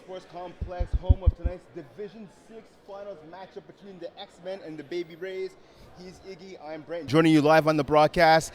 Sports Complex, home of tonight's Division 6 Finals matchup between the X-Men and the Baby Rays. He's Iggy, I'm Brent, joining you live on the broadcast.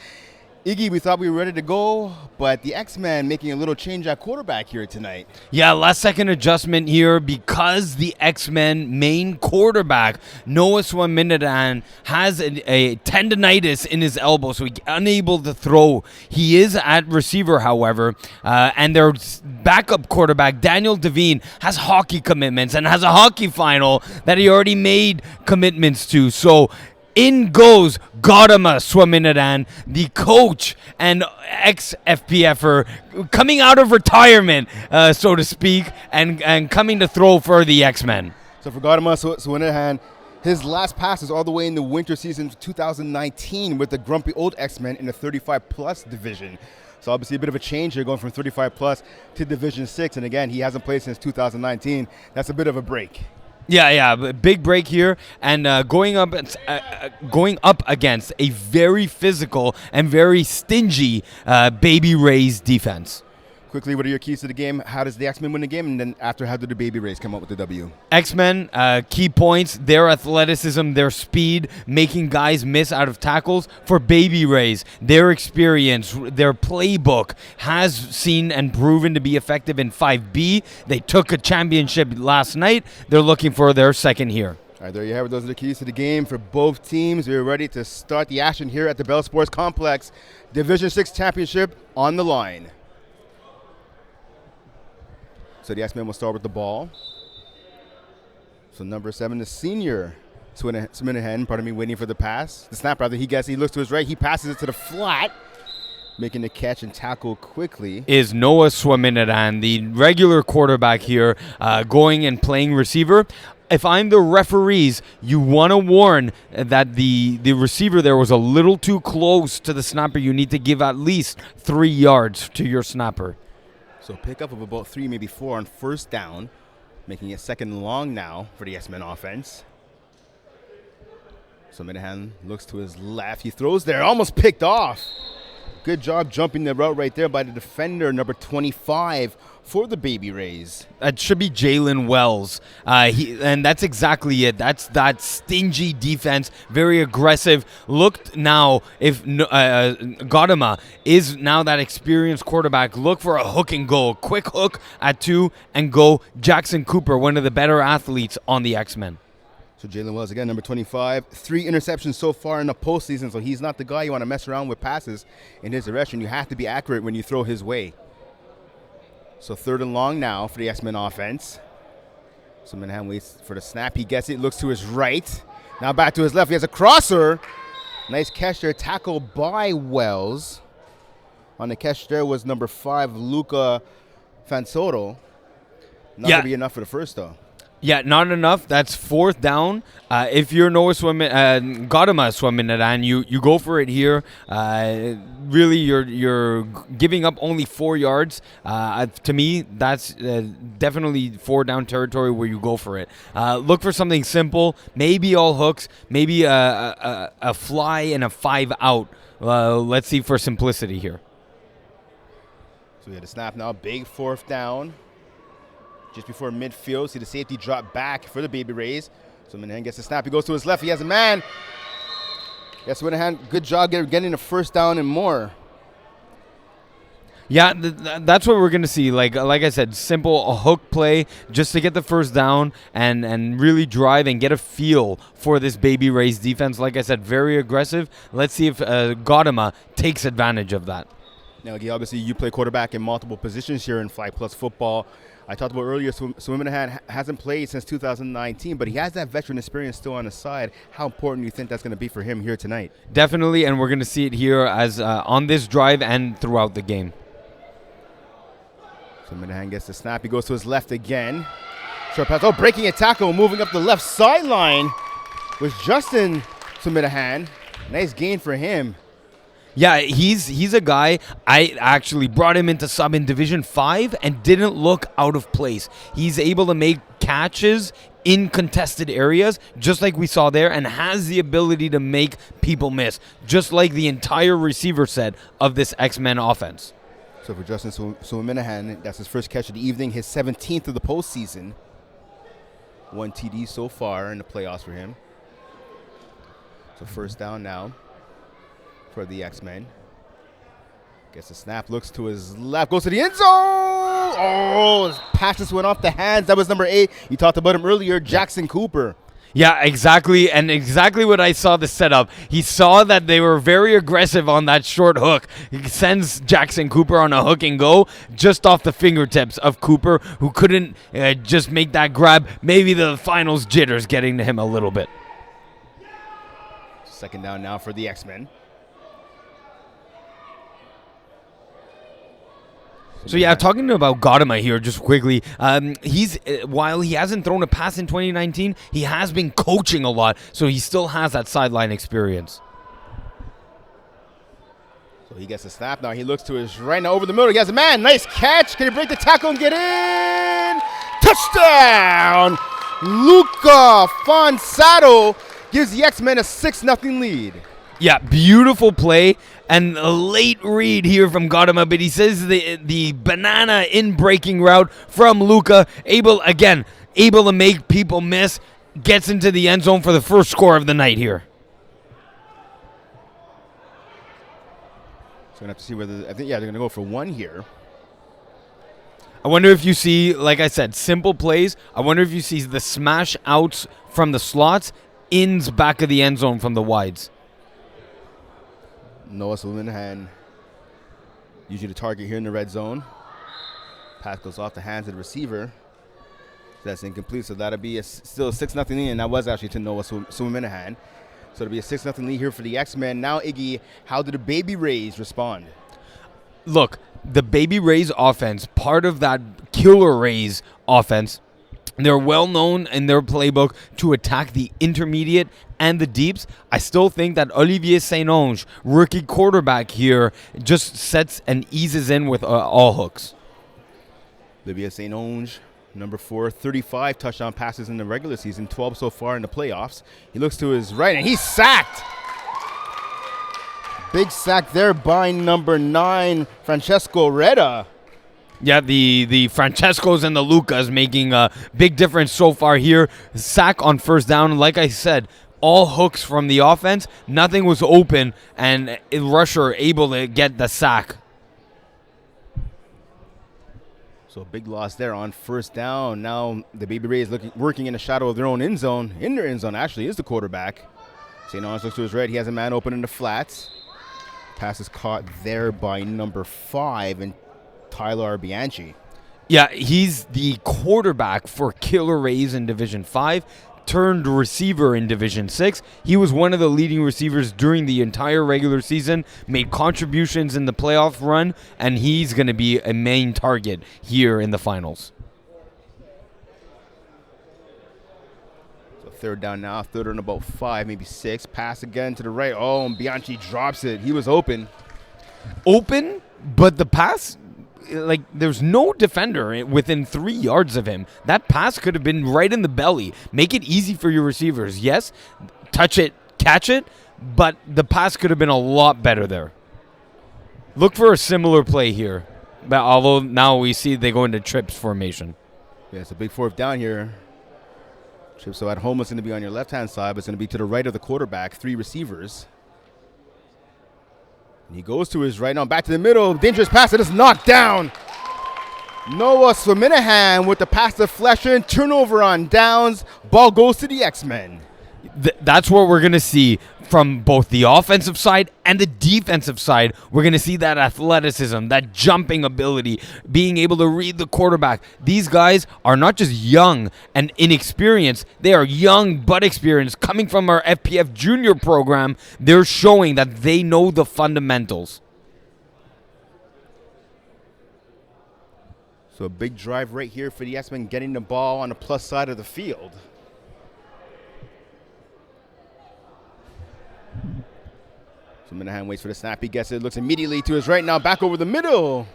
Iggy, we thought we were ready to go, but the X-Men making a little change at quarterback here tonight. Yeah, last second adjustment here because the X-Men main quarterback, Noah Swaminathan, has a tendonitis in his elbow, so he's unable to throw. He is at receiver, however, and their backup quarterback, Daniel Devine, has hockey commitments and has a hockey final that he already made commitments to. So in goes Gautama Swaminathan, the coach and ex-FPFer, coming out of retirement, so to speak, and coming to throw for the X-Men. So for Gautama Swaminathan, his last pass is all the way in the winter season of 2019 with the grumpy old X-Men in the 35-plus division. So obviously a bit of a change here, going from 35-plus to Division 6. And again, he hasn't played since 2019. That's a bit of a break. Yeah, big break here, and going up against a very physical and very stingy Baby Rays defense. Quickly, what are your keys to the game? How does the X-Men win the game? And then after, how did the Baby Rays come up with the W? X-Men, key points, their athleticism, their speed, making guys miss out of tackles. For Baby Rays, their experience, their playbook has seen and proven to be effective in 5B. They took a championship last night. They're looking for their second here. All right, there you have it. Those are the keys to the game for both teams. We're ready to start the action here at the Bell Sports Complex. Division 6 championship on the line. So the X-Men will start with the ball. So number 7, the senior Swaminathan, waiting for the pass. The snap, rather, he looks to his right. He passes it to the flat, making the catch and tackle quickly. Is Noah Swaminathan, the regular quarterback here, going and playing receiver. If I'm the referees, you want to warn that the receiver there was a little too close to the snapper. You need to give at least 3 yards to your snapper. So pickup of about 3, maybe 4 on first down, making it second and long now for the X-Men offense. So Minahan looks to his left. He throws there, almost picked off. Good job jumping the route right there by the defender, number 25 for the Baby Rays. It should be Jalen Wells. And that's exactly it. That's that stingy defense, very aggressive. Looked now, if Gautama is now that experienced quarterback, look for a hook and go. Quick hook at 2 and go. Jackson Cooper, one of the better athletes on the X-Men. So Jalen Wells, again, number 25. 3 interceptions so far in the postseason, so he's not the guy you want to mess around with passes in his direction. You have to be accurate when you throw his way. So third and long now for the X-Men offense. So Minahan waits for the snap. He gets it, looks to his right. Now back to his left. He has a crosser. Nice catch there, tackled by Wells. On the catch there was number 5, Luca Fansoto. Not going to be enough for the first, though. Yeah, not enough. That's fourth down. If you're Noah Gautama Swaminathan, you go for it here. Really, you're giving up only 4 yards. To me, that's definitely 4 down territory where you go for it. Look for something simple. Maybe all hooks. Maybe a fly and a 5 out. Let's see for simplicity here. So we had a snap now. Big fourth down. Just before midfield, see the safety drop back for the Baby Rays. So Minahan gets the snap. He goes to his left. He has a man. Yes, Minahan, good job getting the first down and more. Yeah, that's what we're going to see. Like I said, simple, a hook play just to get the first down and really drive and get a feel for this Baby Rays defense. Like I said, very aggressive. Let's see if Gautama takes advantage of that. Now, obviously, you play quarterback in multiple positions here in FlagPlus football. I talked about earlier, Swaminathan hasn't played since 2019, but he has that veteran experience still on his side. How important do you think that's going to be for him here tonight? Definitely, and we're going to see it here as on this drive and throughout the game. Swaminathan gets the snap. He goes to his left again. Short pass. Oh, breaking a tackle, moving up the left sideline was Justin Swaminathan. Nice gain for him. Yeah, he's a guy, I actually brought him into sub in Division 5 and didn't look out of place. He's able to make catches in contested areas, just like we saw there, and has the ability to make people miss, just like the entire receiver set of this X-Men offense. So for Justin Suaminahan, that's his first catch of the evening, his 17th of the postseason. 1 TD so far in the playoffs for him. So first down now for the X-Men. Gets the snap, looks to his left, goes to the end zone. Oh, his pass just went off the hands. That was number 8. You talked about him earlier, Jackson Cooper. Yeah, exactly, and exactly what I saw the setup. He saw that they were very aggressive on that short hook. He sends Jackson Cooper on a hook and go just off the fingertips of Cooper, who couldn't just make that grab. Maybe the finals jitters getting to him a little bit. Second down now for the X-Men. So yeah, talking about Gautam here just quickly, he's while he hasn't thrown a pass in 2019, he has been coaching a lot, so he still has that sideline experience. So he gets a snap now. He looks to his right now over the middle. He has a man. Nice catch. Can he break the tackle and get in? Touchdown! Luca Fonsato gives the X-Men a 6-0 lead. Yeah, beautiful play and a late read here from Gautam, but he says the banana in breaking route from Luca, able to make people miss, gets into the end zone for the first score of the night here. So we're going to have to see whether, they're going to go for 1 here. I wonder if you see, like I said, simple plays. I wonder if you see the smash outs from the slots, ins back of the end zone from the wides. Noah Suaminahan, usually the target here in the red zone. Pass goes off the hands of the receiver. That's incomplete, so that'll be still a 6-0 lead, and that was actually to Noah Suaminahan. So it'll be a 6-0 lead here for the X-Men. Now, Iggy, how did the Baby Rays respond? Look, the Baby Rays offense, part of that Killer Rays offense, they're well known in their playbook to attack the intermediate and the deeps. I still think that Olivier Saint-Onge, rookie quarterback here, just sets and eases in with all hooks. Olivier Saint-Onge, number 4, 35 touchdown passes in the regular season, 12 so far in the playoffs. He looks to his right, and he's sacked. Big sack there by number 9, Francesco Retta. Yeah, the Francescos and the Lucas making a big difference so far here. Sack on first down. Like I said, all hooks from the offense. Nothing was open, and rusher able to get the sack. So a big loss there on first down. Now the Baby Rays working in the shadow of their own end zone. In their end zone actually is the quarterback. Saint-Onge looks to his right. He has a man open in the flats. Pass is caught there by number 5 and Tyler Bianchi. Yeah, he's the quarterback for Killer Rays in Division 5, turned receiver in Division 6. He was one of the leading receivers during the entire regular season, made contributions in the playoff run, and he's going to be a main target here in the finals. So third down now, third and about 5, maybe 6. Pass again to the right. Oh, and Bianchi drops it. He was open. Open, but the pass, like, there's no defender within 3 yards of him. That pass could have been right in the belly. Make it easy for your receivers. Yes, touch it, catch it, but the pass could have been a lot better there. Look for a similar play here, but although now we see they go into trips formation. Yeah, it's a big fourth down here. Trips, so at home it's going to be on your left-hand side, but it's going to be to the right of the quarterback, 3 receivers. And he goes to his right now, back to the middle. Dangerous pass. It is knocked down. Noah Suaminahan with the pass deflection. Turnover on downs. Ball goes to the X-Men. That's what we're going to see from both the offensive side and the defensive side. We're going to see that athleticism, that jumping ability, being able to read the quarterback. These guys are not just young and inexperienced. They are young but experienced. Coming from our FPF junior program, they're showing that they know the fundamentals. So a big drive right here for the X-Men, getting the ball on the plus side of the field. So Minahan waits for the snap. He gets it. Looks immediately to his right now. Back over the middle.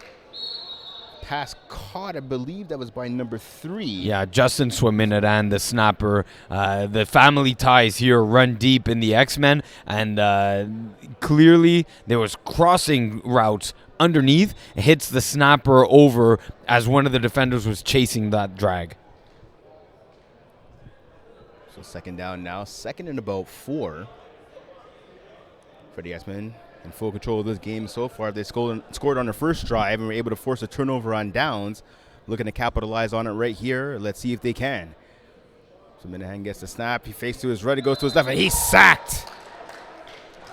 pass caught. I believe that was by number 3. Yeah, Justin Swaminathan, the snapper. The family ties here run deep in the X-Men, and clearly there was crossing routes underneath. It hits the snapper over as one of the defenders was chasing that drag. So second down now. Second and about 4 for the X-Men. In full control of this game so far. They scored on their first drive and were able to force a turnover on downs. Looking to capitalize on it right here. Let's see if they can. So Minahan gets the snap. He fakes to his right. He goes to his left, and he's sacked.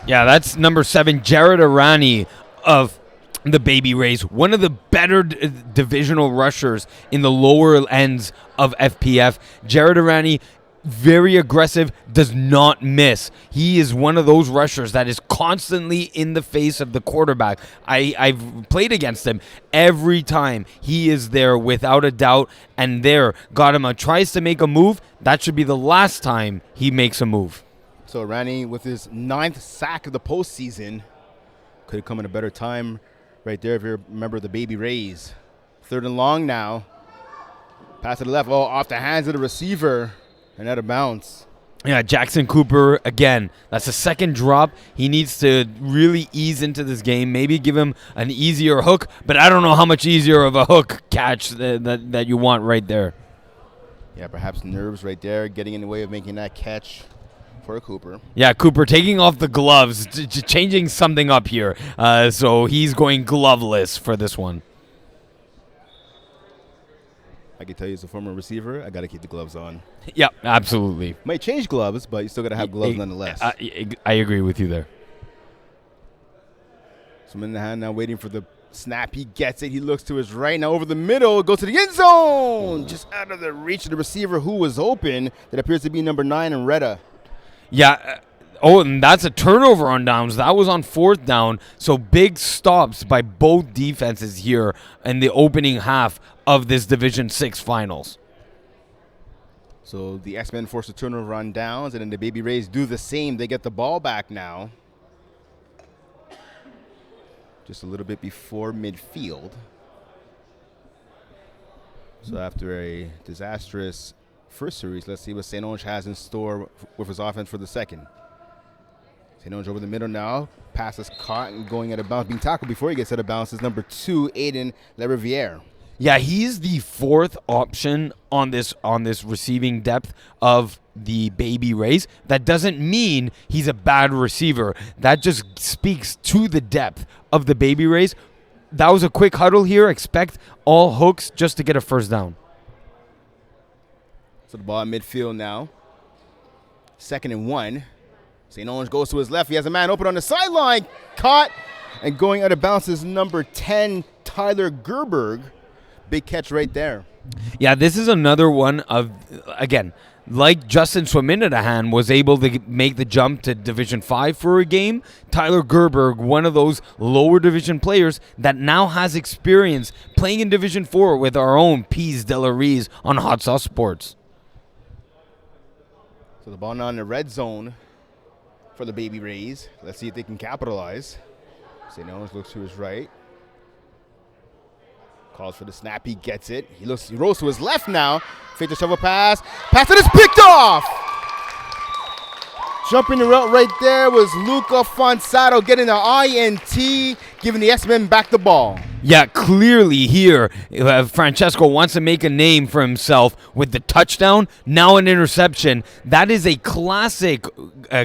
Yeah, that's number 7, Jared Arani of the Baby Rays. One of the better divisional rushers in the lower ends of FPF. Jared Arani, very aggressive, does not miss. He is one of those rushers that is constantly in the face of the quarterback. I've played against him every time. He is there without a doubt, and there, Gautama tries to make a move. That should be the last time he makes a move. So Rani, with his 9th sack of the postseason, could have come at a better time right there if you remember the Baby Rays. 3rd and long now. Pass to the left. Oh, off the hands of the receiver. And out of bounds. Yeah, Jackson Cooper, again, that's a second drop. He needs to really ease into this game, maybe give him an easier hook, but I don't know how much easier of a hook catch that you want right there. Yeah, perhaps nerves right there, getting in the way of making that catch for Cooper. Yeah, Cooper taking off the gloves, changing something up here. So he's going gloveless for this one. I can tell you as a former receiver, I got to keep the gloves on. Yep, absolutely. Might change gloves, but you still got to have gloves nonetheless. I agree with you there. So Minahan now waiting for the snap. He gets it. He looks to his right. Now over the middle. Goes to the end zone. Just out of the reach of the receiver who was open. That appears to be number 9 in Retta. Yeah. Oh, and that's a turnover on downs. That was on 4th down. So big stops by both defenses here in the opening half of this Division 6 finals. So the X-Men force a turnover on downs, and then the Baby Rays do the same. They get the ball back now. Just a little bit before midfield. So after a disastrous first series, let's see what St. Onge has in store with his offense for the second. St. Onge over the middle now. Pass is caught and going out of bounds. Being tackled before he gets out of bounds is number 2, Aiden LeRiviere. Yeah, he's the 4th option on this receiving depth of the Baby Rays. That doesn't mean he's a bad receiver. That just speaks to the depth of the Baby Rays. That was a quick huddle here. Expect all hooks just to get a first down. So the ball in midfield now. 2nd and 1. St. Onge goes to his left. He has a man open on the sideline. Caught. And going out of bounds is number 10, Tyler Gerberg. Big catch right there. Yeah, this is another one of, again, like Justin Swaminathan was able to make the jump to Division 5 for a game, Tyler Gerberg, one of those lower division players that now has experience playing in Division 4 with our own Pease Delaries on Hot Sauce Sports. So the ball now in the red zone for the Baby Rays. Let's see if they can capitalize. St. Onge looks to his right. Calls for the snap. He gets it. He rolls to his left now. Fake the shovel pass. Pass it is picked off. Jumping the route right there was Luca Fonsato getting the INT, giving the X-Men back the ball. Yeah, clearly here, Francesco wants to make a name for himself with the touchdown, now an interception. That is a classic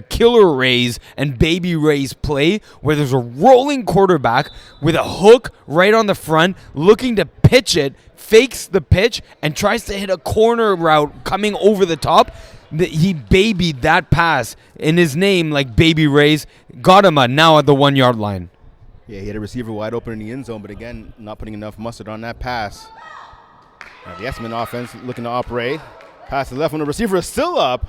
Killer Rays and Baby Rays play where there's a rolling quarterback with a hook right on the front, looking to pitch it, fakes the pitch, and tries to hit a corner route coming over the top. He babied that pass in his name like Baby Rays. Got him now at the 1 yard line. Yeah, he had a receiver wide open in the end zone, but again, not putting enough mustard on that pass. Now the X-Men offense looking to operate. Pass to the left when the receiver is still up.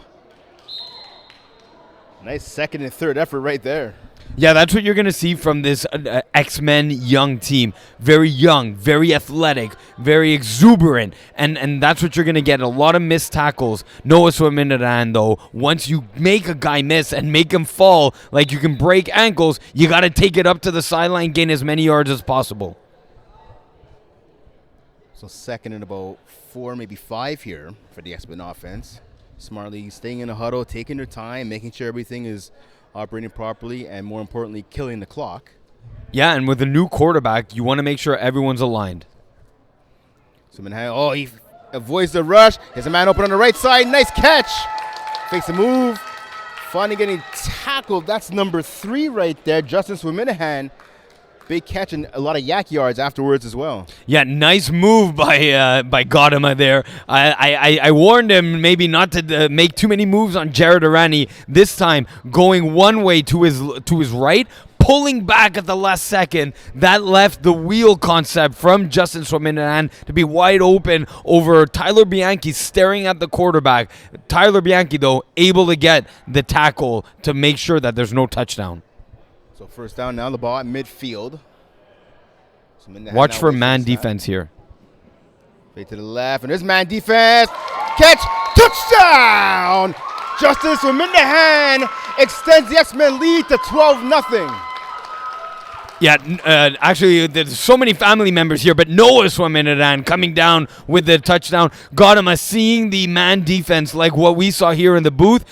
Nice 2nd and 3rd effort right there. Yeah, that's what you're going to see from this X-Men young team. Very young, very athletic, very exuberant. And that's what you're going to get. A lot of missed tackles. Noah Swaminathan, though, once you make a guy miss and make him fall like you can break ankles, you got to take it up to the sideline, gain as many yards as possible. So second and about 4, maybe 5 here for the X-Men offense. Smartly staying in a huddle, taking their time, making sure everything is operating properly, and more importantly, killing the clock. Yeah, and with a new quarterback, you want to make sure everyone's aligned. So he avoids the rush. There's a man open on the right side. Nice catch. Fakes the move. Finally getting tackled. That's number 3 right there. Justin Swiminahan. Big catch and a lot of yak yards afterwards as well. Yeah, nice move by Gautama there. I warned him maybe not to make too many moves on Jared Arani. This time, going one way to his right, pulling back at the last second. That left the wheel concept from Justin Swiminahan to be wide open over Tyler Bianchi staring at the quarterback. Tyler Bianchi, though, able to get the tackle to make sure that there's no touchdown. So first down now, the ball at midfield. Watch for man defense here. Fade to the left, and there's man defense. Catch, touchdown! Justice Swiminahan extends the X-Men lead to 12-0. Yeah, actually, there's so many family members here, but Noah Swiminahan coming down with the touchdown. Got him seeing the man defense like what we saw here in the booth,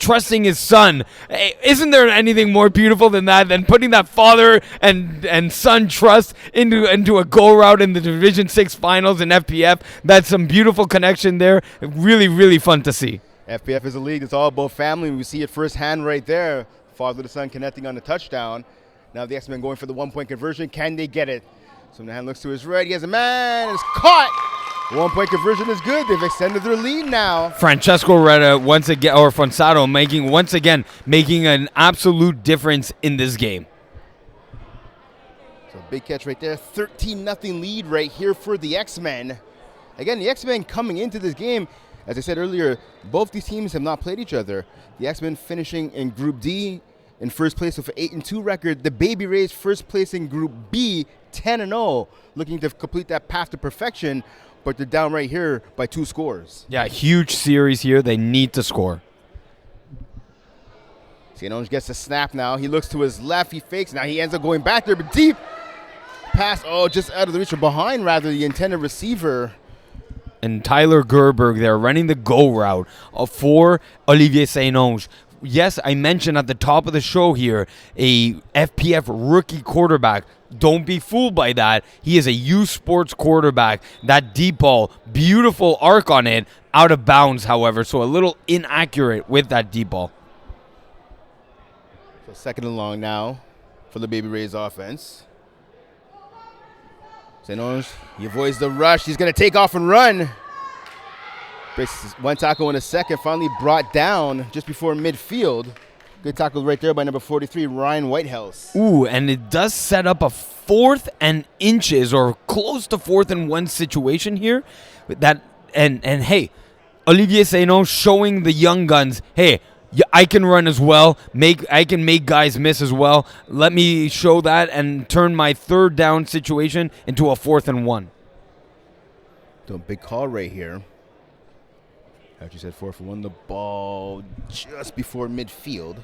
trusting his son. Hey, isn't there anything more beautiful than that, than putting that father and son trust into a go route in the Division 6 finals in FPF? That's some beautiful connection there. Really, really fun to see. FPF is a league that's all about family. We see it firsthand right there. Father to son connecting on the touchdown. Now the X-Men going for the 1-point conversion. Can they get it? So Nahan looks to his right. He has a man. It's caught. 1-point conversion is good. They've extended their lead now. Francesco Retta Fonsato making an absolute difference in this game. So big catch right there. 13-0 lead right here for the X-Men. Again, the X-Men coming into this game, as I said earlier, both these teams have not played each other. The X-Men finishing in Group D in first place with an 8-2 record. The Baby Rays first place in Group B, 10-0, looking to complete that path to perfection, but they're down right here by 2 scores. Yeah, huge series here. They need to score. St. Onge gets the snap now. He looks to his left. He fakes. Now he ends up going back there, but deep pass. Oh, just out of the reach, or behind, rather, the intended receiver. And Tyler Gerberg there running the go route for Olivier St. Onge. Yes, I mentioned at the top of the show here, a FPF rookie quarterback. Don't be fooled by that. He is a U Sports quarterback. That deep ball, beautiful arc on it, out of bounds, however, so a little inaccurate with that deep ball. So second and long now for the Baby Rays offense. St. Onge, he avoids the rush. He's going to take off and run. Breaks one tackle in a second, finally brought down just before midfield. Good tackle right there by number 43, Ryan Whitehouse. Ooh, and it does set up a 4th and inches, or close to 4th and 1 situation here. And hey, Olivier St. Onge showing the young guns, hey, I can run as well. I can make guys miss as well. Let me show that and turn my 3rd down situation into a 4th and 1. So a big call right here. As you said, 4 for 1. The ball just before midfield.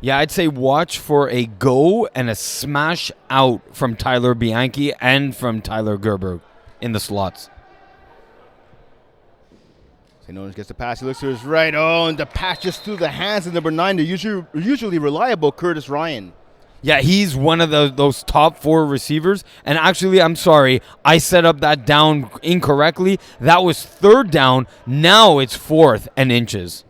Yeah, I'd say watch for a go and a smash out from Tyler Bianchi and from Tyler Gerberg in the slots. St. Onge gets the pass. He looks to his right. Oh, and the pass just through the hands of number 9, the usually reliable Curtis Ryan. Yeah, he's one of those top 4 receivers. And actually, I'm sorry, I set up that down incorrectly. That was 3rd down. Now it's 4th and inches.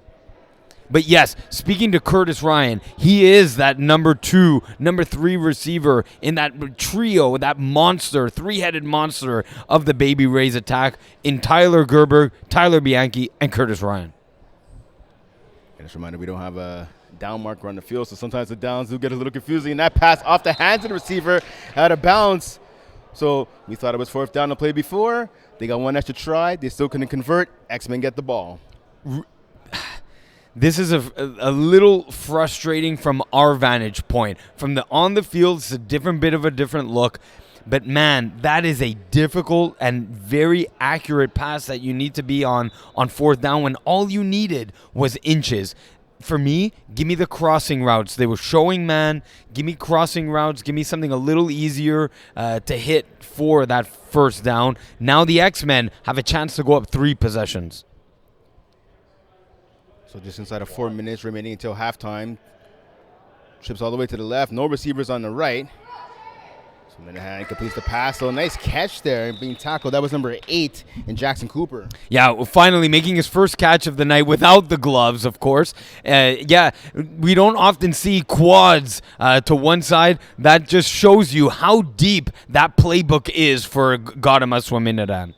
But yes, speaking to Curtis Ryan, he is that number 2, number 3 receiver in that trio, that monster, 3-headed monster of the Baby Rays attack in Tyler Gerberg, Tyler Bianchi, and Curtis Ryan. And just a reminder, we don't have a down marker on the field, so sometimes the downs do get a little confusing. And that pass off the hands of the receiver out of bounds. So we thought it was 4th down to play before. They got one extra try. They still couldn't convert. X-Men get the ball. This is a little frustrating from our vantage point. From the on the field, it's a different look. But man, that is a difficult and very accurate pass that you need to be on 4th down when all you needed was inches. for me, give me the crossing routes. They were showing man. Give me crossing routes. Give me something a little easier to hit for that first down. Now the X-Men have a chance to go up 3 possessions. So just inside of 4 minutes remaining until halftime. Trips all the way to the left. No receivers on the right. So Minahan completes the pass. So nice catch there being tackled. That was number 8 in Jackson Cooper. Yeah, finally making his first catch of the night without the gloves, of course. We don't often see quads to one side. That just shows you how deep that playbook is for Gautama Swaminathan.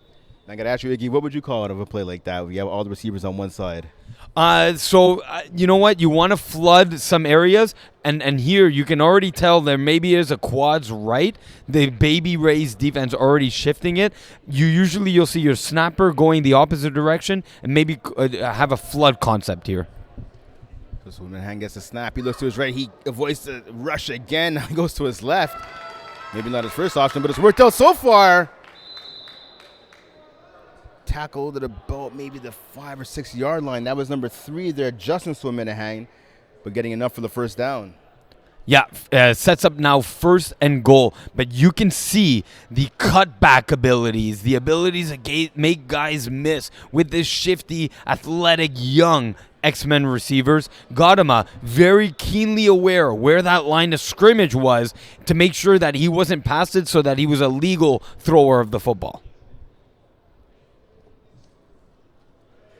I got to ask you, Iggy, what would you call it of a play like that? We have all the receivers on one side. You know what? You want to flood some areas, and here you can already tell there maybe is a quads right. The Baby Rays defense already shifting it. You'll see your snapper going the opposite direction, and maybe have a flood concept here. So Minahan gets a snap. He looks to his right. He avoids the rush again. He goes to his left. Maybe not his first option, but it's worked out so far. Tackled at about maybe the 5 or 6 yard line. That was number 3 there, Justin Swaminathan, but getting enough for the first down. Yeah, sets up now 1st and goal, but you can see the cutback abilities, the abilities to make guys miss with this shifty, athletic, young X-Men receivers. Gautama very keenly aware where that line of scrimmage was to make sure that he wasn't past it so that he was a legal thrower of the football.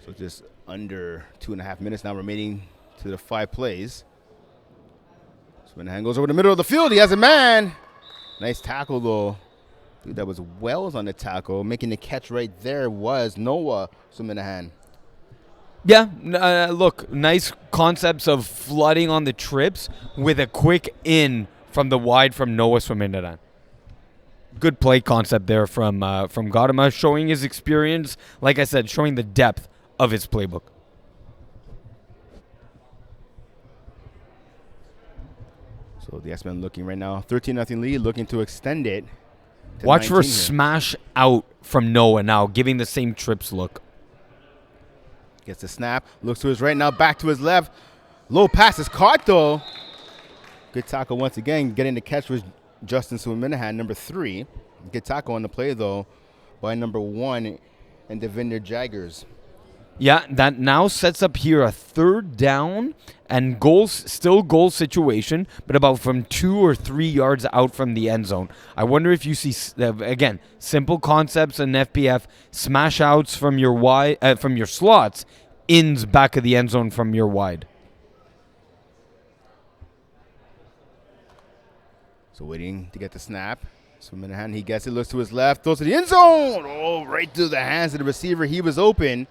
So just under 2.5 minutes now remaining to the 5 plays. So Minahan goes over the middle of the field. He has a man. Nice tackle, though. Dude, that was Wells on the tackle. Making the catch right there was Noah Swaminathan. Yeah, look, nice concepts of flooding on the trips with a quick in from the wide from Noah Swaminathan. Good play concept there from Gautama, showing his experience. Like I said, showing the depth of his playbook. So the X-Men looking right now, 13-0 lead, looking to extend it. Watch for a smash out from Noah now, giving the same trips look. Gets the snap, looks to his right now, back to his left. Low pass is caught though. Good tackle once again, getting the catch was Justin Swaminathan, number 3. Good tackle on the play though by number 1 and Devinder Jaggers. Yeah, that now sets up here a 3rd down and still goal situation, but about from 2 or 3 yards out from the end zone. I wonder if you see, again, simple concepts in FPF, smash outs from your slots, ins back of the end zone from your wide. So waiting to get the snap. So Minahan, he gets it, looks to his left, throws to the end zone. Oh, right through the hands of the receiver. He was open.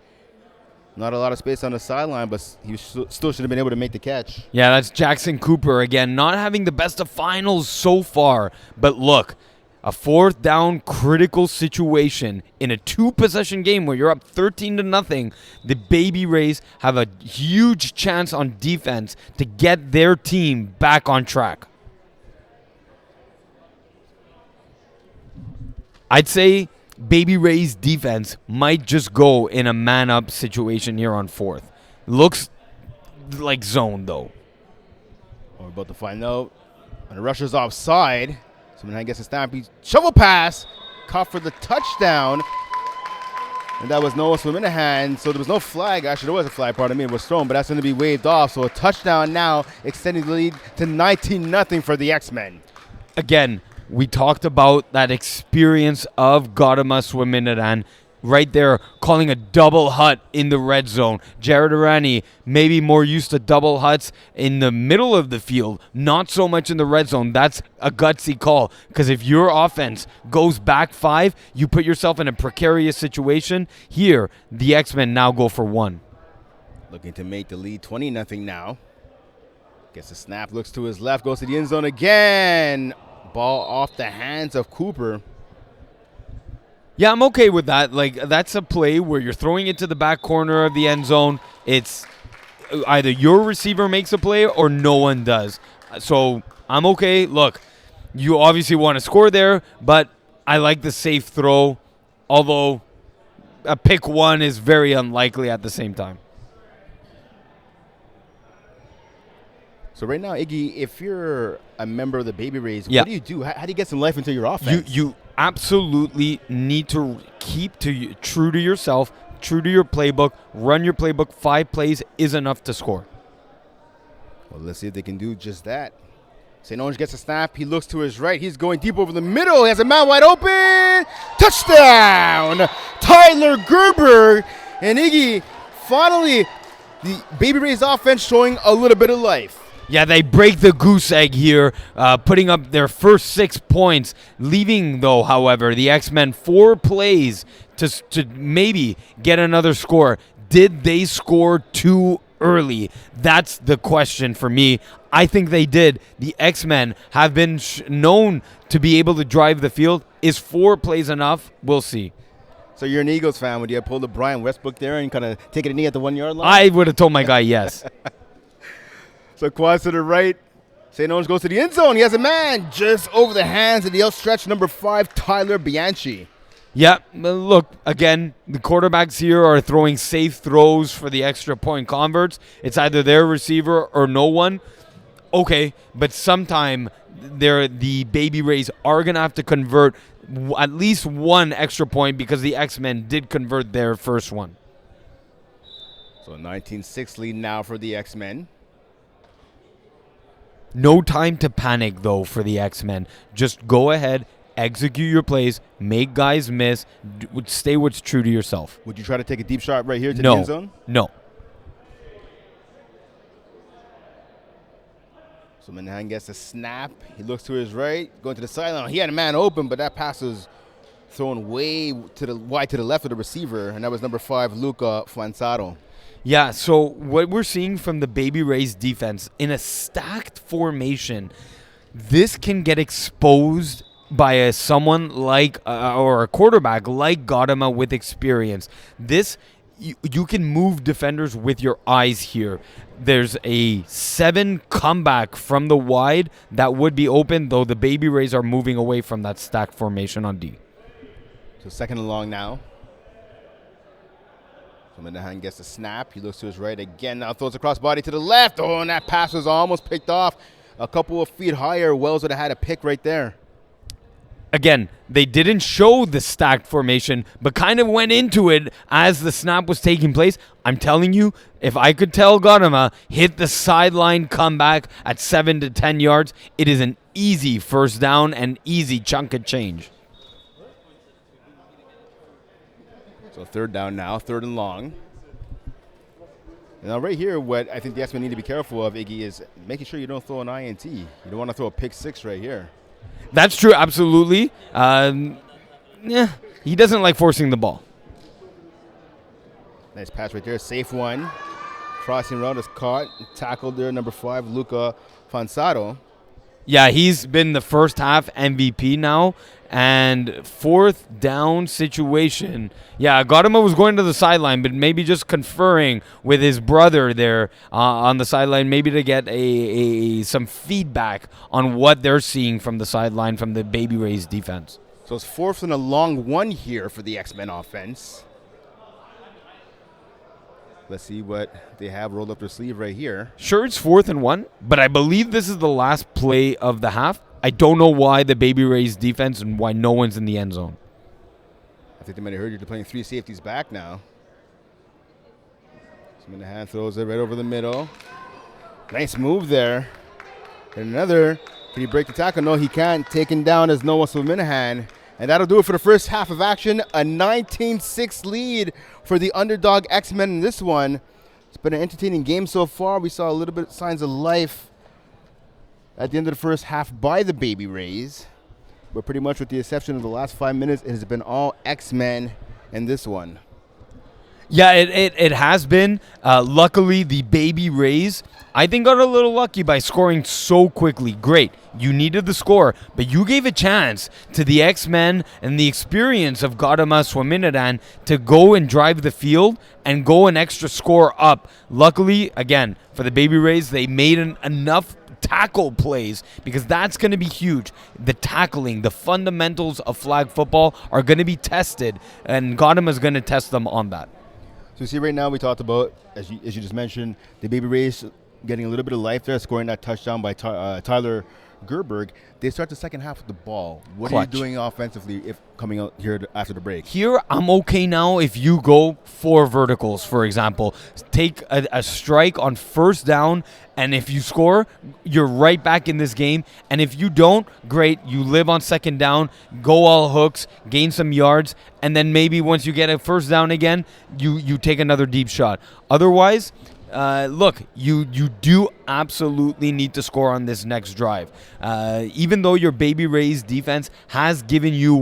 Not a lot of space on the sideline, but he still should have been able to make the catch. Yeah, that's Jackson Cooper again, not having the best of finals so far. But look, a 4th down critical situation in a 2-possession game where you're up 13-0. The Baby Rays have a huge chance on defense to get their team back on track. I'd say Baby Ray's defense might just go in a man-up situation here on 4th. Looks like zone, though. We're about to find out. And the rusher's offside. So Minahan gets a snap. Shovel pass. Caught for the touchdown. And that was Noah Swaminathan. So there was no flag. Actually, there was a flag, pardon me. It was thrown, but that's going to be waved off. So a touchdown now, extending the lead to 19-0 for the X-Men. Again, we talked about that experience of Gautama Swaminathan right there, calling a double hut in the red zone. Jared Arani maybe more used to double huts in the middle of the field, not so much in the red zone. That's a gutsy call, because if your offense goes back 5, you put yourself in a precarious situation. Here, the X-Men now go for 1. Looking to make the lead 20-0 now. Gets a snap, looks to his left, goes to the end zone again. Ball off the hands of Cooper. Yeah, I'm okay with that. Like, that's a play where you're throwing it to the back corner of the end zone. It's either your receiver makes a play or no one does. So I'm okay. Look, you obviously want to score there, but I like the safe throw, although a pick 1 is very unlikely at the same time. So right now, Iggy, if you're a member of the Baby Rays, Yeah. what do you do? How do you get some life into your offense? You absolutely need to keep true to yourself, true to your playbook. Run your playbook. 5 plays is enough to score. Well, let's see if they can do just that. St. Orange gets a snap. He looks to his right. He's going deep over the middle. He has a man wide open. Touchdown! Tyler Gerber. And Iggy, finally, the Baby Rays offense showing a little bit of life. Yeah, they break the goose egg here, putting up their first 6 points, leaving, though, however, the X-Men 4 plays to maybe get another score. Did they score too early? That's the question for me. I think they did. The X-Men have been known to be able to drive the field. Is 4 plays enough? We'll see. So you're an Eagles fan. Would you have pulled a Brian Westbrook there and kind of taken a knee at the 1-yard line? I would have told my guy yes. So quads to the right. St. Orange goes to the end zone. He has a man just over the hands of the outstretched number 5, Tyler Bianchi. Yeah, look, again, the quarterbacks here are throwing safe throws for the extra point converts. It's either their receiver or no one. Okay, but sometime the Baby Rays are going to have to convert at least 1 extra point because the X-Men did convert their first one. So 19-6 lead now for the X-Men. No time to panic, though, for the X-Men. Just go ahead, execute your plays, make guys miss, stay what's true to yourself. Would you try to take a deep shot right here to the end zone? No. So Minahan gets a snap. He looks to his right, going to the sideline. He had a man open, but that pass was thrown way wide to the left of the receiver, and that was number 5, Luca Fanzaro. Yeah, so what we're seeing from the Baby Rays defense, in a stacked formation, this can get exposed by someone like, or a quarterback like Gautama with experience. This, you can move defenders with your eyes here. There's a 7 comeback from the wide that would be open, though the Baby Rays are moving away from that stacked formation on D. So 2nd and long now. So Minahan gets a snap. He looks to his right again. Now throws across body to the left. Oh, and that pass was almost picked off. A couple of feet higher. Wells would have had a pick right there. Again, they didn't show the stacked formation, but kind of went into it as the snap was taking place. I'm telling you, if I could tell Gautama, hit the sideline comeback at 7 to 10 yards, it is an easy first down and easy chunk of change. So 3rd down now, 3rd and long. Now right here, what I think the X-Men need to be careful of, Iggy, is making sure you don't throw an INT. You don't want to throw a pick 6 right here. That's true, absolutely. Yeah, he doesn't like forcing the ball. Nice pass right there, safe one. Crossing route is caught, tackled there, number 5, Luca Fanzaro. Yeah, he's been the first half MVP now. And 4th down situation. Yeah, Gautama was going to the sideline, but maybe just conferring with his brother there on the sideline, maybe to get some feedback on what they're seeing from the sideline from the Baby Rays defense. So it's 4th and a long one here for the X-Men offense. Let's see what they have rolled up their sleeve right here. Sure, it's 4th and 1, but I believe this is the last play of the half. I don't know why the Baby Rays defense and why no one's in the end zone. I think they might have heard you're playing 3 safeties back now. So Minahan throws it right over the middle. Nice move there. And another. Can he break the tackle? No, he can't. Taken down as Noah Minahan. And that'll do it for the first half of action. A 19-6 lead for the underdog X-Men in this one. It's been an entertaining game so far. We saw a little bit of signs of life at the end of the first half by the Baby Rays. But pretty much with the exception of the last 5 minutes, it has been all X-Men in this one. Yeah, it has been. Luckily, the Baby Rays, I think, got a little lucky by scoring so quickly. Great. You needed the score, but you gave a chance to the X-Men and the experience of Gautama Swaminathan to go and drive the field and go an extra score up. Luckily, again, for the Baby Rays, they made enough tackle plays because that's going to be huge. The tackling, the fundamentals of flag football are going to be tested, and Gautama is going to test them on that. So you see right now we talked about, as you just mentioned, the Baby Rays getting a little bit of life there, scoring that touchdown by Tyler Gerberg. They start the second half with the ball. What Clutch. are you doing offensively if coming out here after the break? Here, I'm okay now if you go 4 verticals, for example. Take a strike on first down, and if you score, you're right back in this game. And if you don't, great. You live on second down, go all hooks, gain some yards, and then maybe once you get a first down again, you take another deep shot. Otherwise, look, you do absolutely need to score on this next drive. Even though your Baby Rays defense has given you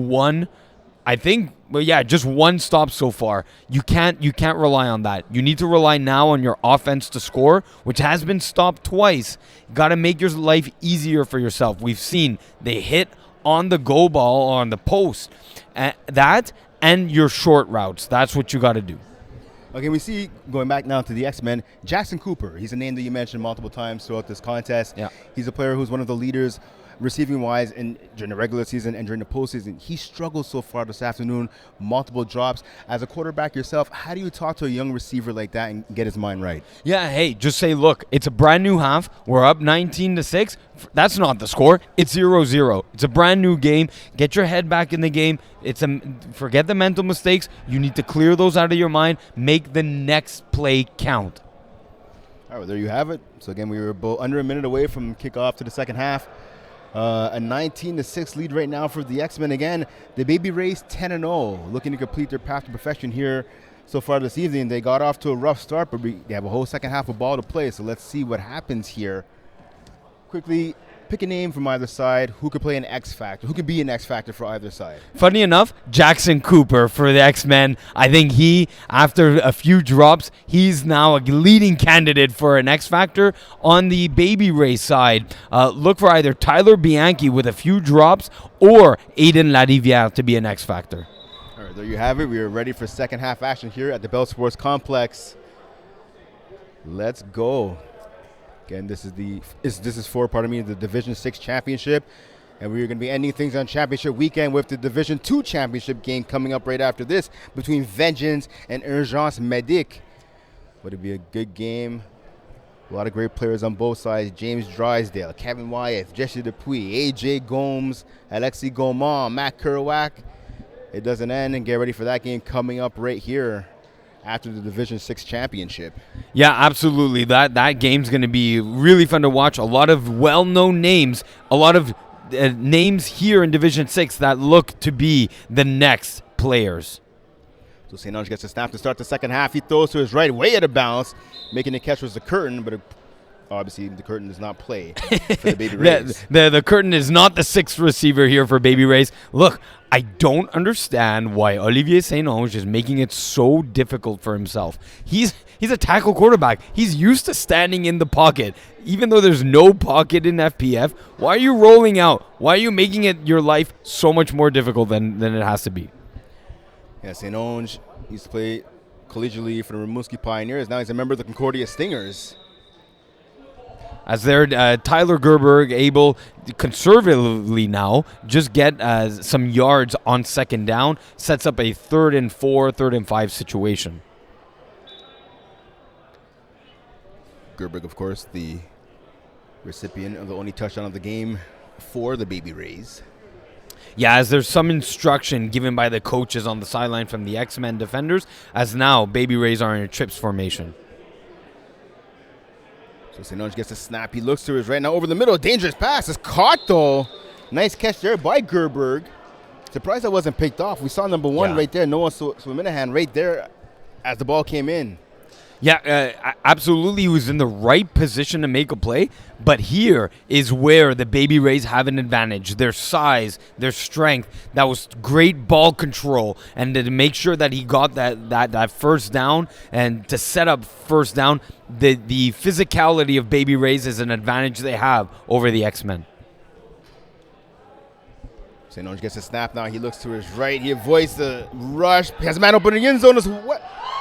just one stop so far. You can't rely on that. You need to rely now on your offense to score, which has been stopped twice. You got to make your life easier for yourself. We've seen they hit on the go ball or on the post. That and your short routes. That's what you got to do. Okay, we see, going back now to the X-Men, Jackson Cooper. He's a name that you mentioned multiple times throughout this contest. Yeah. He's a player who's one of the leaders receiving-wise during the regular season and during the postseason. He struggled so far this afternoon, multiple drops. As a quarterback yourself, how do you talk to a young receiver like that and get his mind right? Yeah, hey, just say, look, it's a brand new half. We're up 19-6. That's not the score. It's 0-0. It's a brand new game. Get your head back in the game. Forget the mental mistakes. You need to clear those out of your mind. Make the next play count. All right, well, there you have it. So again, we were under a minute away from kickoff to the second half. A 19-6 lead right now for the X-Men. Again, the Baby Rays 10-0, looking to complete their path to perfection here so far this evening. They got off to a rough start, but they have a whole second half of ball to play. So let's see what happens here. Quickly, pick a name from either side. Who could play an X Factor? Who could be an X Factor for either side? Funny enough, Jackson Cooper for the X-Men. I think after a few drops, he's now a leading candidate for an X Factor. On the Baby Ray side, look for either Tyler Bianchi with a few drops or Aiden Larivière to be an X Factor. All right, there you have it. We are ready for second half action here at the Bell Sports Complex. Let's go. Again, this is for the Division 6 championship, and we're going to be ending things on championship weekend with the Division 2 championship game coming up right after this between Vengeance and Urgence Medic. Would it be a good game? A lot of great players on both sides. James Drysdale, Kevin Wyeth, Jesse Dupuis, AJ Gomes, Alexi Gaumont, Matt Kerouac. It doesn't end, and get ready for that game coming up right here after the Division 6 championship. Yeah, absolutely. That game's going to be really fun to watch. A lot of well-known names, a lot of names here in Division 6 that look to be the next players. So St. Ange gets a snap to start the second half. He throws to his right, way out of bounds. Making the catch was the curtain, but obviously the curtain does not play for the Baby Rays. The curtain is not the sixth receiver here for Baby Rays. Look, I don't understand why Olivier St. Ange is making it so difficult for himself. He's a tackle quarterback. He's used to standing in the pocket. Even though there's no pocket in FPF, why are you rolling out? Why are you making your life so much more difficult than it has to be? Yeah, St. Ange used to play collegiately for the Rimouski Pioneers. Now he's a member of the Concordia Stingers. As they're Tyler Gerberg able to conservatively now just get some yards on second down, sets up a 3rd and 4, 3rd and 5 situation. Gerberg, of course, the recipient of the only touchdown of the game for the Baby Rays. Yeah, as there's some instruction given by the coaches on the sideline from the X-Men defenders, as now Baby Rays are in a trips formation. So St. Ange gets a snap. He looks to his right now over the middle. Dangerous pass. It's caught, though. Nice catch there by Gerberg. Surprised that wasn't picked off. We saw number one right there. Noah Swiminahan right there as the ball came in. Yeah, absolutely. He was in the right position to make a play. But here is where the Baby Rays have an advantage. Their size, their strength. That was great ball control. And to make sure that he got that first down and to set up first down, the physicality of Baby Rays is an advantage they have over the X-Men. St. Ange gets a snap now. He looks to his right. He avoids the rush. He has a man open in the end zone.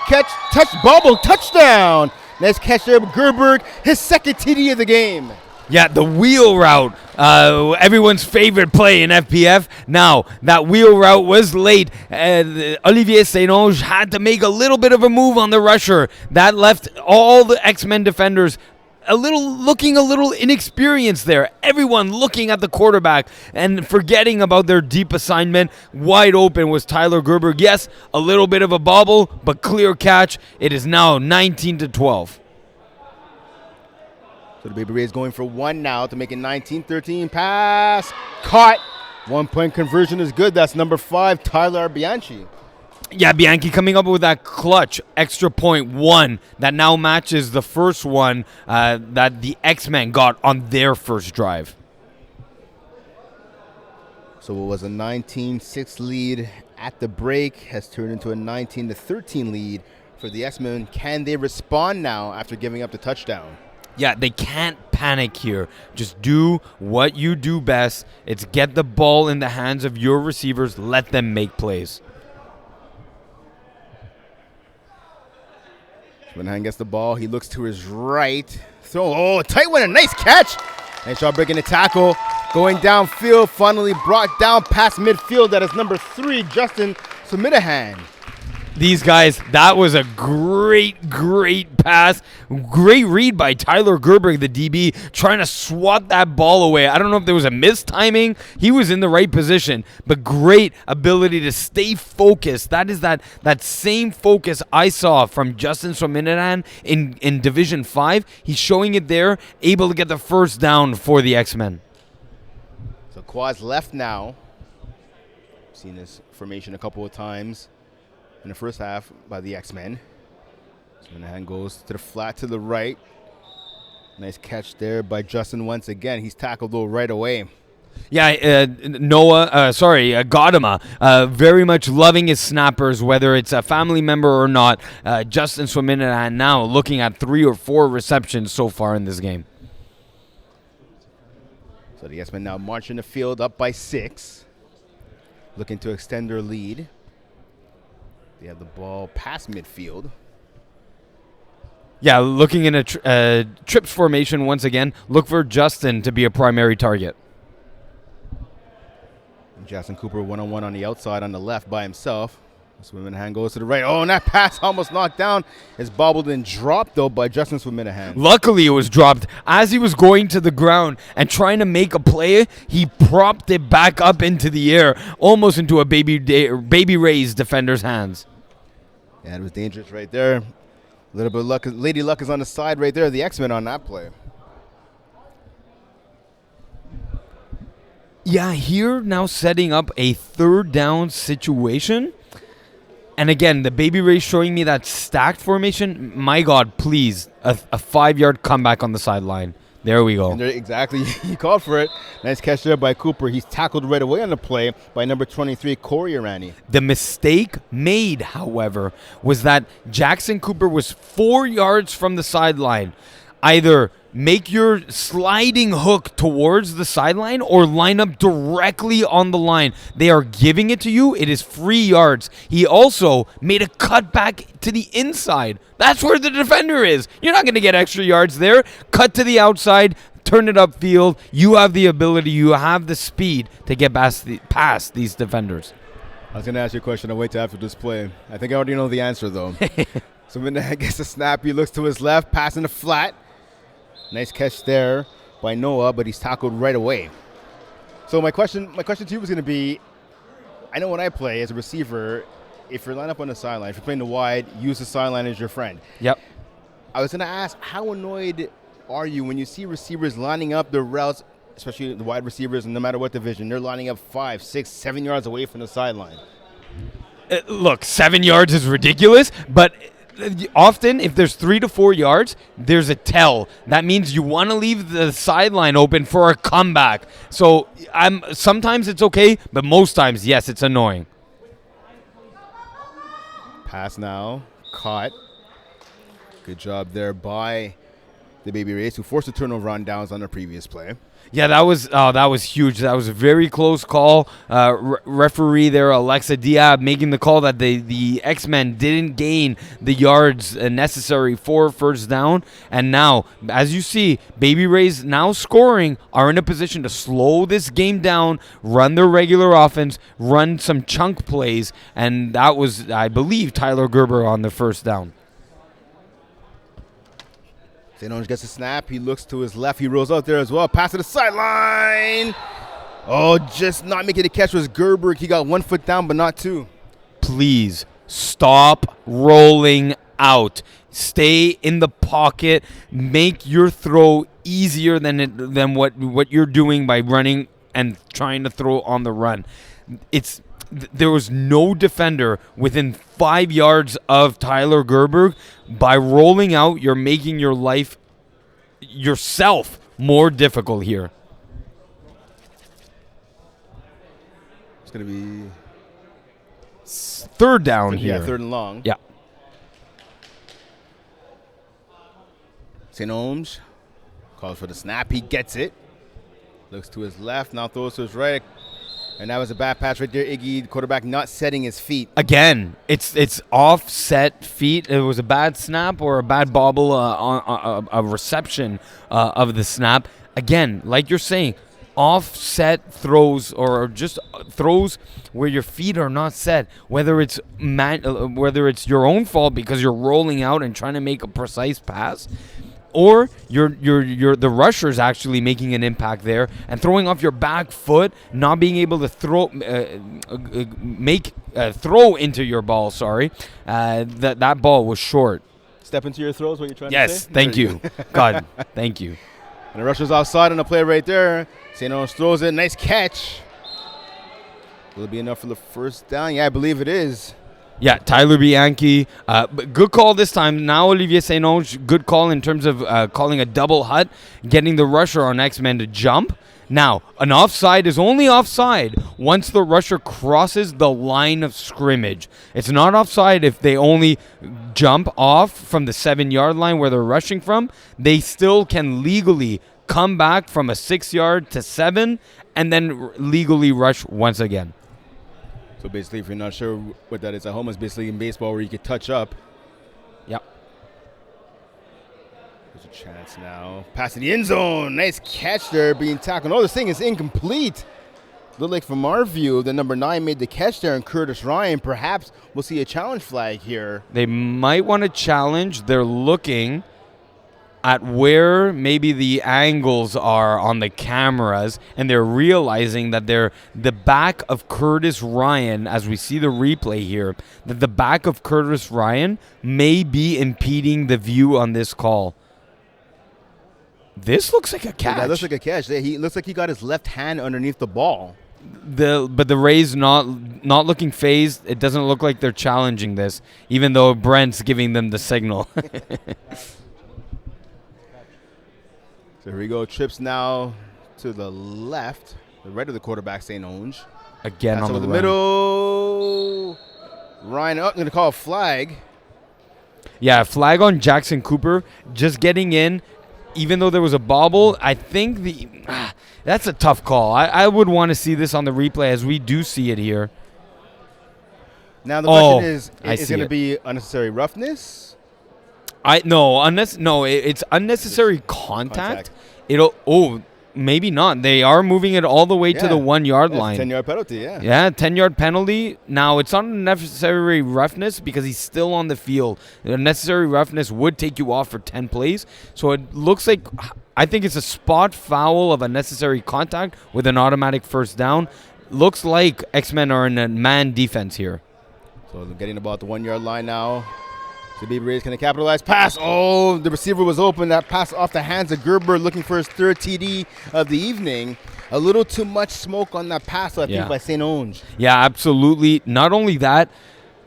Catch, touch, bubble, touchdown. Nice catch there with Gerberg, his second TD of the game. Yeah, the wheel route, everyone's favorite play in FPF. Now, that wheel route was late. Olivier St. Ange had to make a little bit of a move on the rusher. That left all the X-Men defenders looking a little inexperienced there. Everyone looking at the quarterback and forgetting about their deep assignment. Wide open was Tyler Gerber. Yes, a little bit of a bobble, but clear catch. It is now 19-12. So the Baby Rays going for one now to make it 19-13. Pass caught. 1 point conversion is good. That's number 5, Tyler Bianchi. Yeah, Bianchi coming up with that clutch extra point 1 that now matches the first one that the X-Men got on their first drive. So it was a 19-6 lead at the break, has turned into a 19-13 lead for the X-Men. Can they respond now after giving up the touchdown? Yeah, they can't panic here. Just do what you do best. It's get the ball in the hands of your receivers. Let them make plays. Swinhan gets the ball. He looks to his right. Throw. Oh, tight one. A nice catch. Nice job breaking the tackle. Going downfield. Finally brought down past midfield. That is number 3, Justin Suminahan. These guys, that was a great pass. Great read by Tyler Gerber, the DB, trying to swat that ball away. I don't know if there was a mistiming. He was in the right position, but great ability to stay focused. That is that same focus I saw from Justin Swaminahan in Division 5. He's showing it there, able to get the first down for the X-Men. So Quad's left now. Seen this formation a couple of times in the first half by the X-Men. Swinahan goes to the flat to the right. Nice catch there by Justin once again. He's tackled though right away. Yeah, Gautama, very much loving his snappers, whether it's a family member or not. Justin Swaminahan now looking at 3 or 4 receptions so far in this game. So the X-Men now marching the field up by 6. Looking to extend their lead. They have the ball past midfield. Yeah, looking in a trips formation once again. Look for Justin to be a primary target. And Justin Cooper one-on-one on the outside on the left by himself. Swinahan goes to the right. Oh, and that pass almost knocked down. It's bobbled and dropped, though, by Justin Swinahan. Luckily, it was dropped. As he was going to the ground and trying to make a play, he propped it back up into the air, almost into a Baby Rays defender's hands. Yeah, it was dangerous right there. A little bit of luck. Lady Luck is on the side right there. The X-Men on that play. Yeah, here now setting up a third down situation. And again, the Baby Rays showing me that stacked formation. My God, please, a 5-yard comeback on the sideline. There we go. And exactly, he called for it. Nice catch there by Cooper. He's tackled right away on the play by number 23, Corey Arani. The mistake made, however, was that Jackson Cooper was 4 yards from the sideline. Either make your sliding hook towards the sideline or line up directly on the line. They are giving it to you. It is 3 yards. He also made a cut back to the inside. That's where the defender is. You're not going to get extra yards there. Cut to the outside, turn it upfield. You have the ability, you have the speed to get past these defenders. I was going to ask you a question. I'll wait till after this play. I think I already know the answer, though. So when the gets a snap, he looks to his left, passing the flat. Nice catch there by Noah, but he's tackled right away. So my question to you was going to be, I know when I play as a receiver, if you're lined up on the sideline, if you're playing the wide, use the sideline as your friend. Yep. I was going to ask, how annoyed are you when you see receivers lining up their routes, especially the wide receivers, and no matter what division, they're lining up 5, 6, 7 yards away from the sideline? Look, 7 yards is ridiculous, but often, if there's 3 to 4 yards, there's a tell. That means you want to leave the sideline open for a comeback. So sometimes it's okay, but most times, yes, it's annoying. Pass now, caught. Good job there by the Baby Rays, who forced a turnover on downs on the previous play. Yeah, that was huge. That was a very close call. Referee there, Alexa Diab, making the call that the X-Men didn't gain the yards necessary for first down. And now, as you see, Baby Rays now scoring, are in a position to slow this game down, run their regular offense, run some chunk plays. And that was, I believe, Tyler Gerber on the first down. St. Onge gets a snap. He looks to his left. He rolls out there as well. Pass to the sideline. Oh, just not making the catch was Gerberg. He got 1 foot down, but not two. Please stop rolling out. Stay in the pocket. Make your throw easier than what you're doing by running and trying to throw on the run. There was no defender within 5 yards of Tyler Gerberg. By rolling out, you're making your life yourself more difficult here. It's going to be third down here. Yeah, third and long. Yeah. St. Onge calls for the snap. He gets it. Looks to his left. Now throws to his right. And that was a bad pass right there. Iggy, the quarterback, not setting his feet. Again, it's offset feet. It was a bad snap or a bad bobble on a reception of the snap. Again, like you're saying, offset throws or just throws where your feet are not set. Whether it's your own fault because you're rolling out and trying to make a precise pass, or the rusher's actually making an impact there and throwing off your back foot, not being able to throw into your ball. Sorry, that ball was short. Step into your throws. What you're trying to say? Yes, thank you, God, thank you. And the rusher's offside on the play right there. St. Onge throws it. Nice catch. Will it be enough for the first down? Yeah, I believe it is. Yeah, Tyler Bianchi, good call this time. Now Olivier St. Onge, good call in terms of calling a double hut, getting the rusher on X-Men to jump. Now, an offside is only offside once the rusher crosses the line of scrimmage. It's not offside if they only jump off from the 7-yard line where they're rushing from. They still can legally come back from a 6 yard to 7 and then legally rush once again. So basically, if you're not sure what that is at home, it's basically in baseball where you could touch up. Yep. There's a chance now. Pass to the end zone. Nice catch there, being tackled. Oh, this thing is incomplete. Looked like from our view, the number 9 made the catch there, and Curtis Ryan. Perhaps we'll see a challenge flag here. They might want to challenge. They're looking at where maybe the angles are on the cameras, and they're realizing that the back of Curtis Ryan, as we see the replay here, that the back of Curtis Ryan may be impeding the view on this call. This looks like a catch. Yeah, it looks like a catch. He looks like he got his left hand underneath the ball. But the Rays not looking phased. It doesn't look like they're challenging this, even though Brent's giving them the signal. So here we go. Trips now to the left, the right of the quarterback, St. Onge. Again on the middle. Ryan, going to call a flag. Yeah, flag on Jackson Cooper. Just getting in, even though there was a bobble. I think that's a tough call. I would want to see this on the replay as we do see it here. Now the question is it going to be unnecessary roughness? It's unnecessary contact. Maybe not. They are moving it all the way to the 1 yard line. 10-yard penalty, yeah. Yeah, 10-yard penalty. Now, it's not unnecessary roughness because he's still on the field. The unnecessary roughness would take you off for 10 plays. So it looks like, I think it's a spot foul of unnecessary contact with an automatic first down. Looks like X-Men are in a man defense here. So they're getting about the 1 yard line now. So BB Rays can capitalize. Pass. Oh, the receiver was open. That pass off the hands of Gerber, looking for his third TD of the evening. A little too much smoke on that pass, I think, by St. Onge. Yeah, absolutely. Not only that,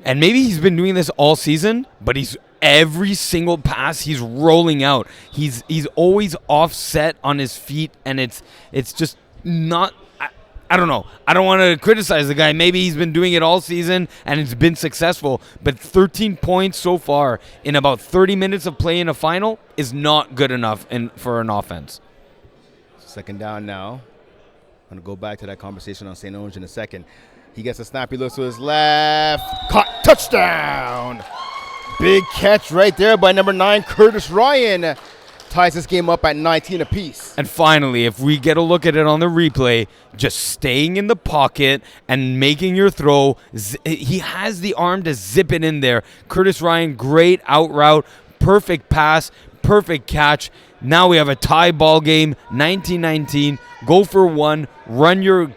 and maybe he's been doing this all season, but every single pass he's rolling out. He's always offset on his feet, and it's just not. I don't know. I don't want to criticize the guy. Maybe he's been doing it all season and it's been successful. But 13 points so far in about 30 minutes of play in a final is not good enough for an offense. Second down now. I'm going to go back to that conversation on St. Onge in a second. He gets a snap. He looks to his left. Caught. Touchdown. Big catch right there by number 9, Curtis Ryan. Ties this game up at 19 apiece. And finally, if we get a look at it on the replay, just staying in the pocket and making your throw. He has the arm to zip it in there. Curtis Ryan, great out route, perfect pass, perfect catch. Now we have a tie ball game, 19-19. Go for one. Run your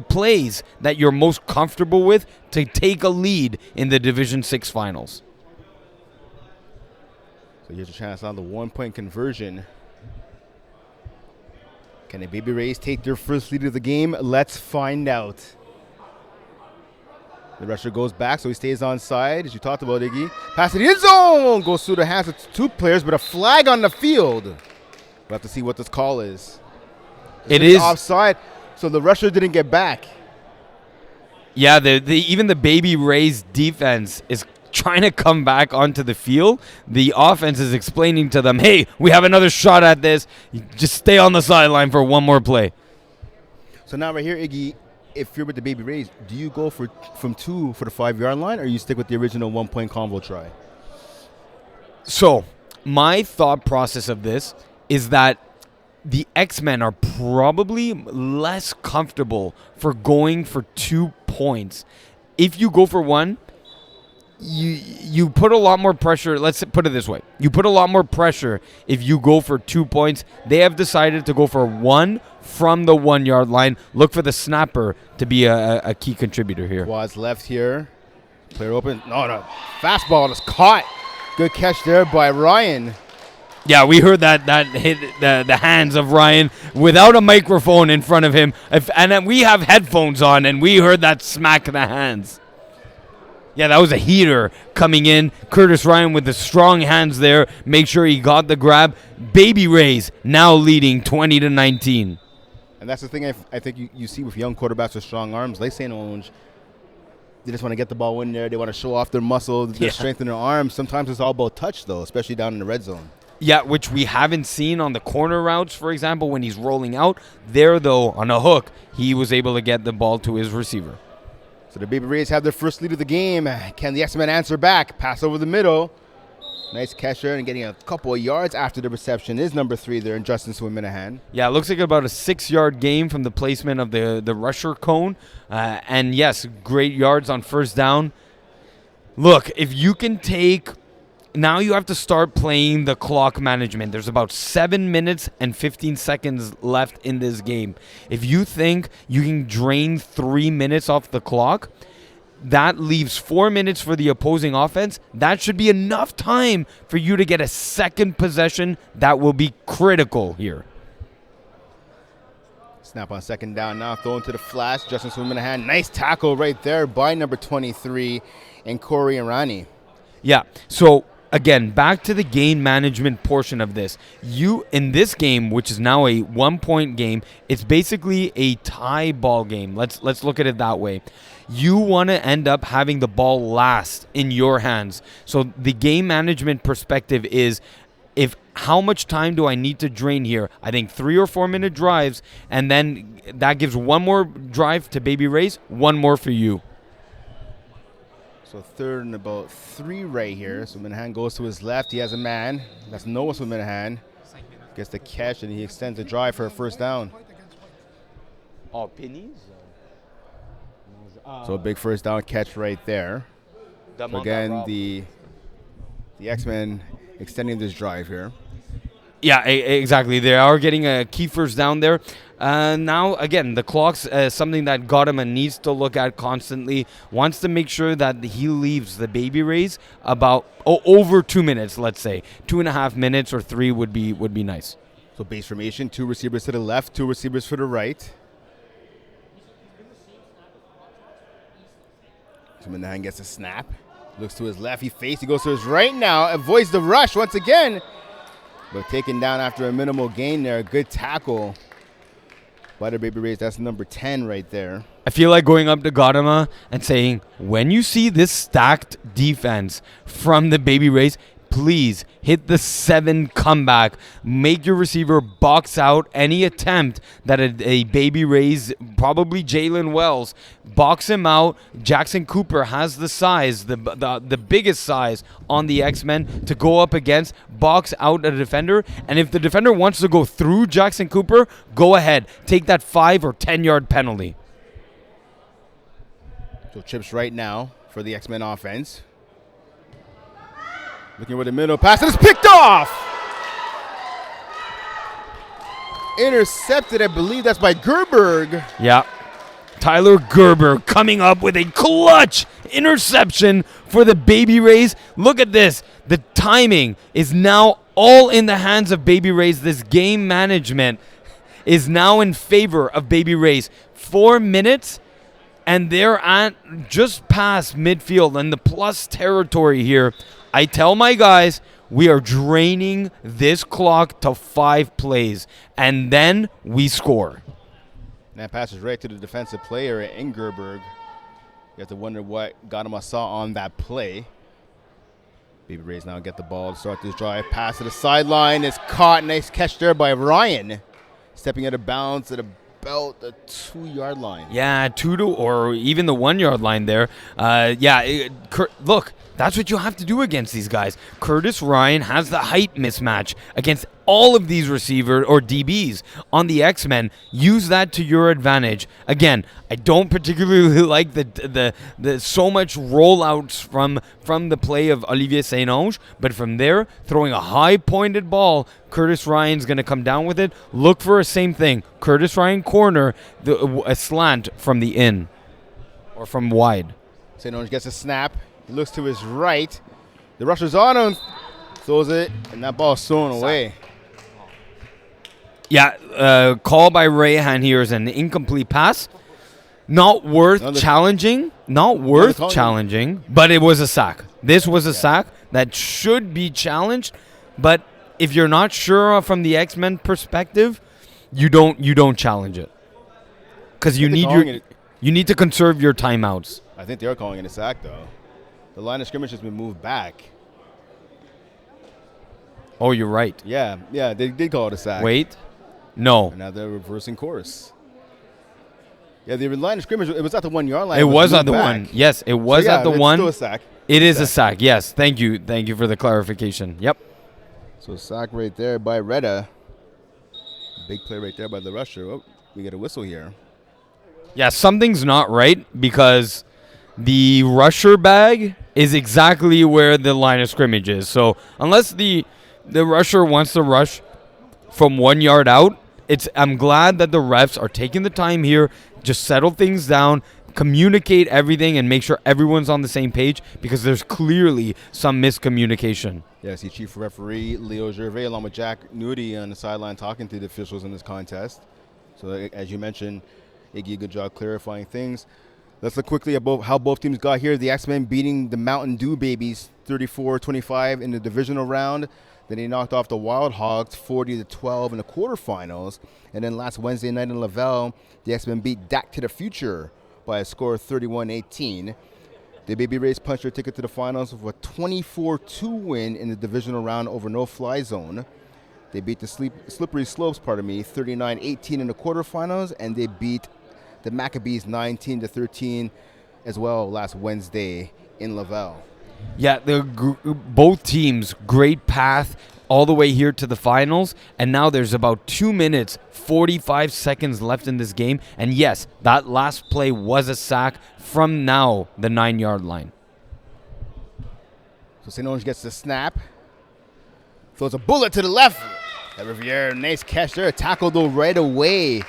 plays that you're most comfortable with to take a lead in the Division 6 finals. So here's a chance on the 1-point conversion. Can the Baby Rays take their first lead of the game? Let's find out. The rusher goes back, so he stays on side, as you talked about, Iggy. Pass to the end zone! Goes through the hands of two players, but a flag on the field. We'll have to see what this call is. It is offside, so the rusher didn't get back. Yeah, even the Baby Rays defense is trying to come back onto the field. The offense is explaining to them, hey, we have another shot at this. Just stay on the sideline for one more play. So now right here, Iggy, if you're with the Baby Rays, do you go from 2 for the 5-yard line, or you stick with the original 1-point convo try? So my thought process of this is that the X-Men are probably less comfortable for going for 2 points. If you go for one, you put a lot more pressure. Let's put it this way. You put a lot more pressure if you go for 2 points. They have decided to go for 1 from the 1-yard line. Look for the snapper to be a key contributor here. Quads left here. Player open. No. Fastball is caught. Good catch there by Ryan. Yeah, we heard that hit the hands of Ryan without a microphone in front of him. And then we have headphones on, and we heard that smack the hands. Yeah, that was a heater coming in. Curtis Ryan with the strong hands there. Make sure he got the grab. Baby Rays now leading 20-19. And that's the thing I think you see with young quarterbacks with strong arms. Like St. Orange, they just want to get the ball in there. They want to show off their muscle, their strength in their arms. Sometimes it's all about touch, though, especially down in the red zone. Yeah, which we haven't seen on the corner routes, for example, when he's rolling out. There, though, on a hook, he was able to get the ball to his receiver. So the Baby Rays have their first lead of the game. Can the X-Men answer back? Pass over the middle. Nice catch there, and getting a couple of yards after the reception is number 3 there in Justin Swin-Minahan. Yeah, it looks like about a 6-yard gain from the placement of the rusher cone. And, yes, great yards on first down. Look, if you can take... Now you have to start playing the clock management. There's about 7 minutes and 15 seconds left in this game. If you think you can drain 3 minutes off the clock, that leaves 4 minutes for the opposing offense. That should be enough time for you to get a second possession that will be critical here. Snap on second down now, thrown to the flash. Justin Swin-Minahan, nice tackle right there by number 23 and Corey Arani. Yeah, so... Again, back to the game management portion of this. You, in this game, which is now a 1-point game, it's basically a tie ball game. Let's look at it that way. You want to end up having the ball last in your hands. So the game management perspective is, how much time do I need to drain here? I think 3 or 4 minute drives, and then that gives one more drive to Baby Rays, one more for you. So 3rd and about 3 right here. So Minahan goes to his left. He has a man. That's Noah Minahan. Gets the catch, and he extends the drive for a first down. Oh, pennies? So a big first down catch right there. So again, the X-Men extending this drive here. Yeah, exactly. They are getting a key first down there. Now, again, the clock's something that Gautama needs to look at constantly. Wants to make sure that he leaves the Baby Rays about over 2 minutes, let's say. 2.5 minutes or 3 would be nice. So base formation, 2 receivers to the left, 2 receivers to the right. So Minahan gets a snap. Looks to his left, he fakes, he goes to his right now, avoids the rush once again. But taken down after a minimal gain there. Good tackle by the Baby Rays. That's number 10 right there. I feel like going up to Gautama and saying, when you see this stacked defense from the Baby Rays, please hit the 7 comeback. Make your receiver box out any attempt that a Baby Rays, probably Jalen Wells, box him out. Jackson Cooper has the size, the biggest size on the X-Men to go up against, box out a defender. And if the defender wants to go through Jackson Cooper, go ahead. Take that 5 or 10 yard penalty. So chips right now for the X-Men offense. Looking over the middle pass, and it's picked off. intercepted. I believe that's by Gerberg. Yeah. Tyler Gerber coming up with a clutch interception for the Baby Rays. Look at this. The timing is now all in the hands of Baby Rays. This game management is now in favor of Baby Rays. 4 minutes, and they're at just past midfield and the plus territory here. I tell my guys, we are draining this clock to 5 plays, and then we score. And that passes right to the defensive player at Ingerberg. You have to wonder what Gadama saw on that play. Baby Rays now get the ball to start this drive. Pass to the sideline. It's caught. Nice catch there by Ryan. Stepping out of bounds at about the 2-yard line. Yeah, 2 to, or even the 1 yard line there. Look, that's what you have to do against these guys. Curtis Ryan has the height mismatch against all of these receivers or DBs on the X-Men. Use that to your advantage. Again, I don't particularly like the so much rollouts from the play of Olivier Saint-Onge, but from there, throwing a high pointed ball, Curtis Ryan's going to come down with it. Look for a same thing. Curtis Ryan corner, a slant from the in or from wide. Saint-Onge gets a snap. He looks to his right. The rusher's on him. Throws it, and that ball's thrown away. Yeah, call by Rayhan here is an incomplete pass. Not worth challenging. Not worth challenging, but it was a sack. This was a sack that should be challenged, but if you're not sure from the X-Men perspective, you don't challenge it. Because you need to conserve your timeouts. I think they are calling it a sack, though. The line of scrimmage has been moved back. Oh, you're right. Yeah, they did call it a sack. Wait. No. And now they're reversing course. Yeah, the line of scrimmage, it was at the 1 yard line. It was at the one. Yes, it was at the one. It's still a sack. It is a sack. Yes, thank you. Thank you for the clarification. Yep. So a sack right there by Reda. Big play right there by the rusher. Oh, we get a whistle here. Yeah, something's not right because the rusher bag is exactly where the line of scrimmage is. So unless the rusher wants to rush from 1 yard out, I'm glad that the refs are taking the time here, just settle things down, communicate everything, and make sure everyone's on the same page because there's clearly some miscommunication. Yeah, see Chief Referee Leo Gervais along with Jack Nudie on the sideline talking to the officials in this contest. So as you mentioned, Iggy, good job clarifying things. Let's look quickly at how both teams got here. The X-Men beating the Mountain Dew Babies 34-25 in the divisional round. Then they knocked off the Wild Hogs 40-12 in the quarterfinals. And then last Wednesday night in Laval, the X-Men beat Dak to the Future by a score of 31-18. The Baby Rays punched their ticket to the finals with a 24-2 win in the divisional round over No Fly Zone. They beat the Slippery Slopes, 39-18 in the quarterfinals, and they beat the Maccabees 19-13 as well last Wednesday in Laval. Yeah, both teams, great path all the way here to the finals, and now there's about 2 minutes, 45 seconds left in this game, and yes, that last play was a sack from now the 9 yard line. So Saint-Onge gets the snap, throws a bullet to the left. That Riviere, nice catch there, tackled though right away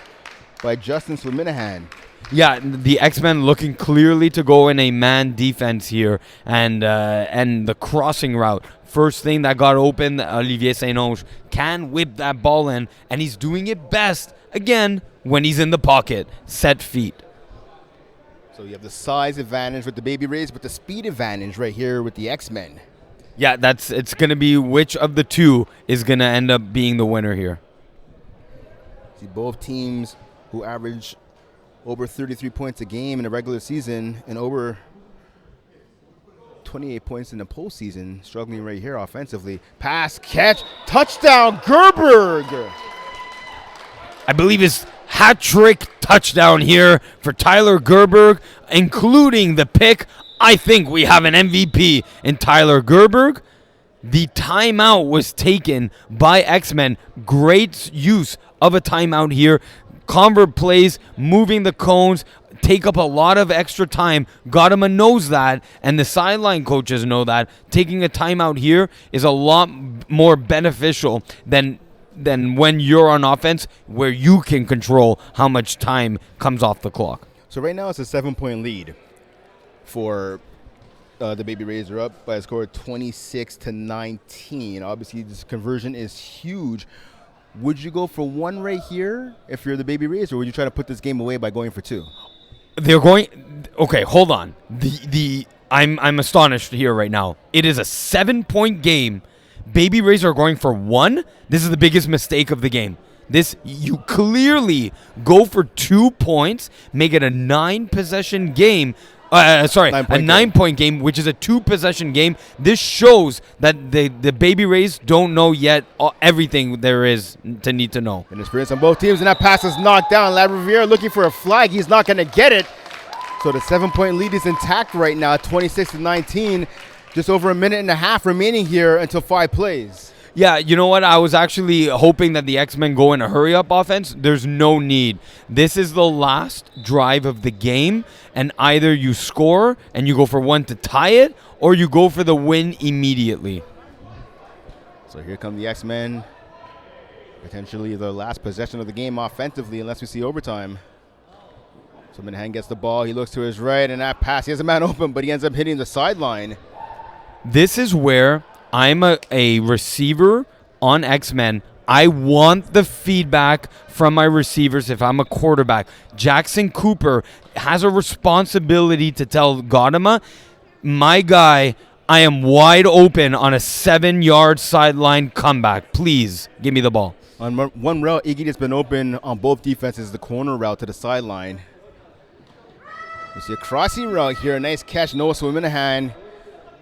by Justin Swiminahan. Yeah, the X-Men looking clearly to go in a man defense here, and the crossing route. First thing that got open, Olivier Saint-Onge can whip that ball in, and he's doing it best, again, when he's in the pocket, set feet. So you have the size advantage with the Baby Rays, but the speed advantage right here with the X-Men. Yeah, it's going to be which of the two is going to end up being the winner here. See, both teams who average over 33 points a game in the regular season and over 28 points in the postseason, struggling right here offensively. Pass, catch, touchdown, Gerberg! I believe his hat-trick touchdown here for Tyler Gerberg, including the pick. I think we have an MVP in Tyler Gerberg. The timeout was taken by X-Men. Great use of a timeout here. Convert plays, moving the cones, take up a lot of extra time. Gotama knows that, and the sideline coaches know that. Taking a timeout here is a lot more beneficial than than when you're on offense, where you can control how much time comes off the clock. So right now it's a 7-point lead for the Baby Rays are up by a score of 26-19. Obviously, this conversion is huge. Would you go for one right here if you're the Baby Rays, or would you try to put this game away by going for two? They're going. Okay, hold on. I'm astonished here right now. It is a 7-point game. Baby Rays are going for one. This is the biggest mistake of the game. You clearly go for 2 points, make it a 9-possession game. A 9-point game, which is a 2-possession game. This shows that the Baby Rays don't know yet everything there is to need to know. An experience on both teams, and that pass is knocked down. Lavriviere looking for a flag. He's not going to get it. So the 7-point lead is intact right now, 26-19. Just over a minute and a half remaining here until 5 plays. Yeah, you know what? I was actually hoping that the X-Men go in a hurry-up offense. There's no need. This is the last drive of the game, and either you score and you go for one to tie it, or you go for the win immediately. So here come the X-Men. Potentially the last possession of the game offensively, unless we see overtime. So Minahan gets the ball. He looks to his right, and that pass, he has a man open, but he ends up hitting the sideline. This is where I'm a receiver on X-Men. I want the feedback from my receivers if I'm a quarterback. Jackson Cooper has a responsibility to tell Gautama, my guy, I am wide open on a 7-yard sideline comeback. Please give me the ball. On one route, Iggy has been open on both defenses, the corner route to the sideline. We see a crossing route here. A nice catch. Noah Minahan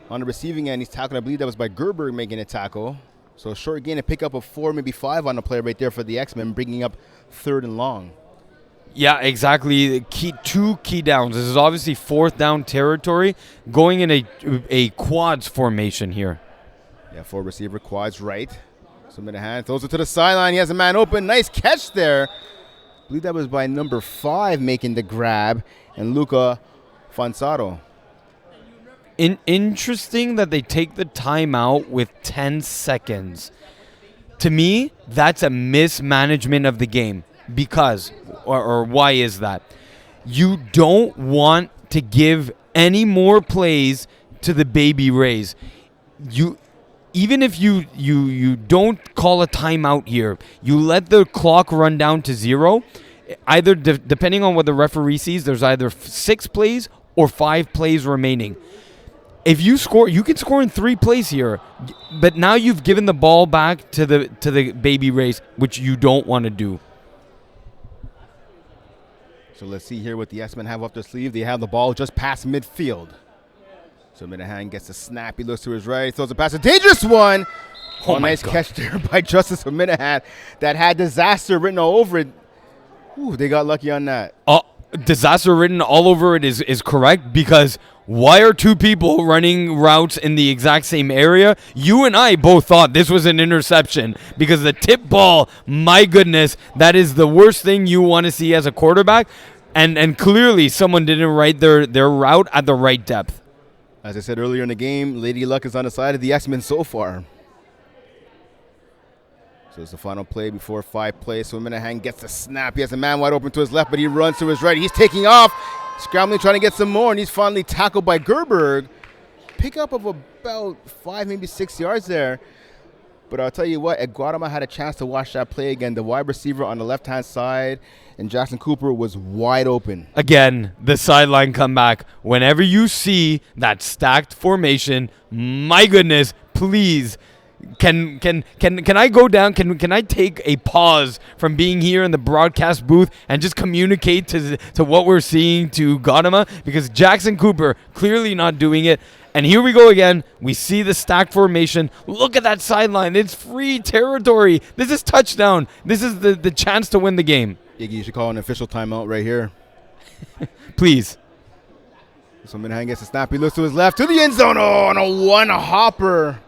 on the receiving end. He's tackled. I believe that was by Gerber making a tackle. So a short gain, a pickup of 4, maybe 5 on the play right there for the X-Men, bringing up 3rd and long. Yeah, exactly. Two key downs. This is obviously 4th down territory, going in a quads formation here. Yeah, 4 receiver quads right. So Minahan throws it to the sideline. He has a man open. Nice catch there. I believe that was by number 5 making the grab, and Luca Fonsato. Interesting that they take the timeout with 10 seconds. To me, that's a mismanagement of the game. Because, or why is that? You don't want to give any more plays to the Baby Rays. Even if you don't call a timeout here, you let the clock run down to 0. Either depending on what the referee sees, there's either 6 plays or 5 plays remaining. If you score, you can score in 3 plays here, but now you've given the ball back to the Baby Rays, which you don't want to do. So let's see here what the X-Men have up their sleeve. They have the ball just past midfield. So Minahan gets a snap. He looks to his right, throws a pass, a dangerous one. Oh, nice catch there by Justice Minahan that had disaster written all over it. Ooh, they got lucky on that. Disaster written all over it is correct, because why are 2 people running routes in the exact same area? You and I both thought this was an interception, because the tip ball, my goodness, that is the worst thing you want to see as a quarterback. And clearly someone didn't write their route at the right depth. As I said earlier in the game, Lady Luck is on the side of the X-Men so far. So it's the final play before 5 plays. So Minahan gets the snap. He has a man wide open to his left, but he runs to his right. He's taking off, scrambling, trying to get some more, and he's finally tackled by Gerberg. Pickup of about 5, maybe 6 yards there. But I'll tell you what, Guatemala had a chance to watch that play again. The wide receiver on the left-hand side, and Jackson Cooper was wide open. Again, the sideline comeback. Whenever you see that stacked formation, my goodness, please, can I go down? Can I take a pause from being here in the broadcast booth and just communicate to what we're seeing to Gautama? Because Jackson Cooper clearly not doing it. And here we go again. We see the stacked formation. Look at that sideline. It's free territory. This is touchdown. This is the chance to win the game. Iggy, you should call an official timeout right here. Please. So Minahan gets a snap. He looks to his left, to the end zone. Oh, and a one-hopper.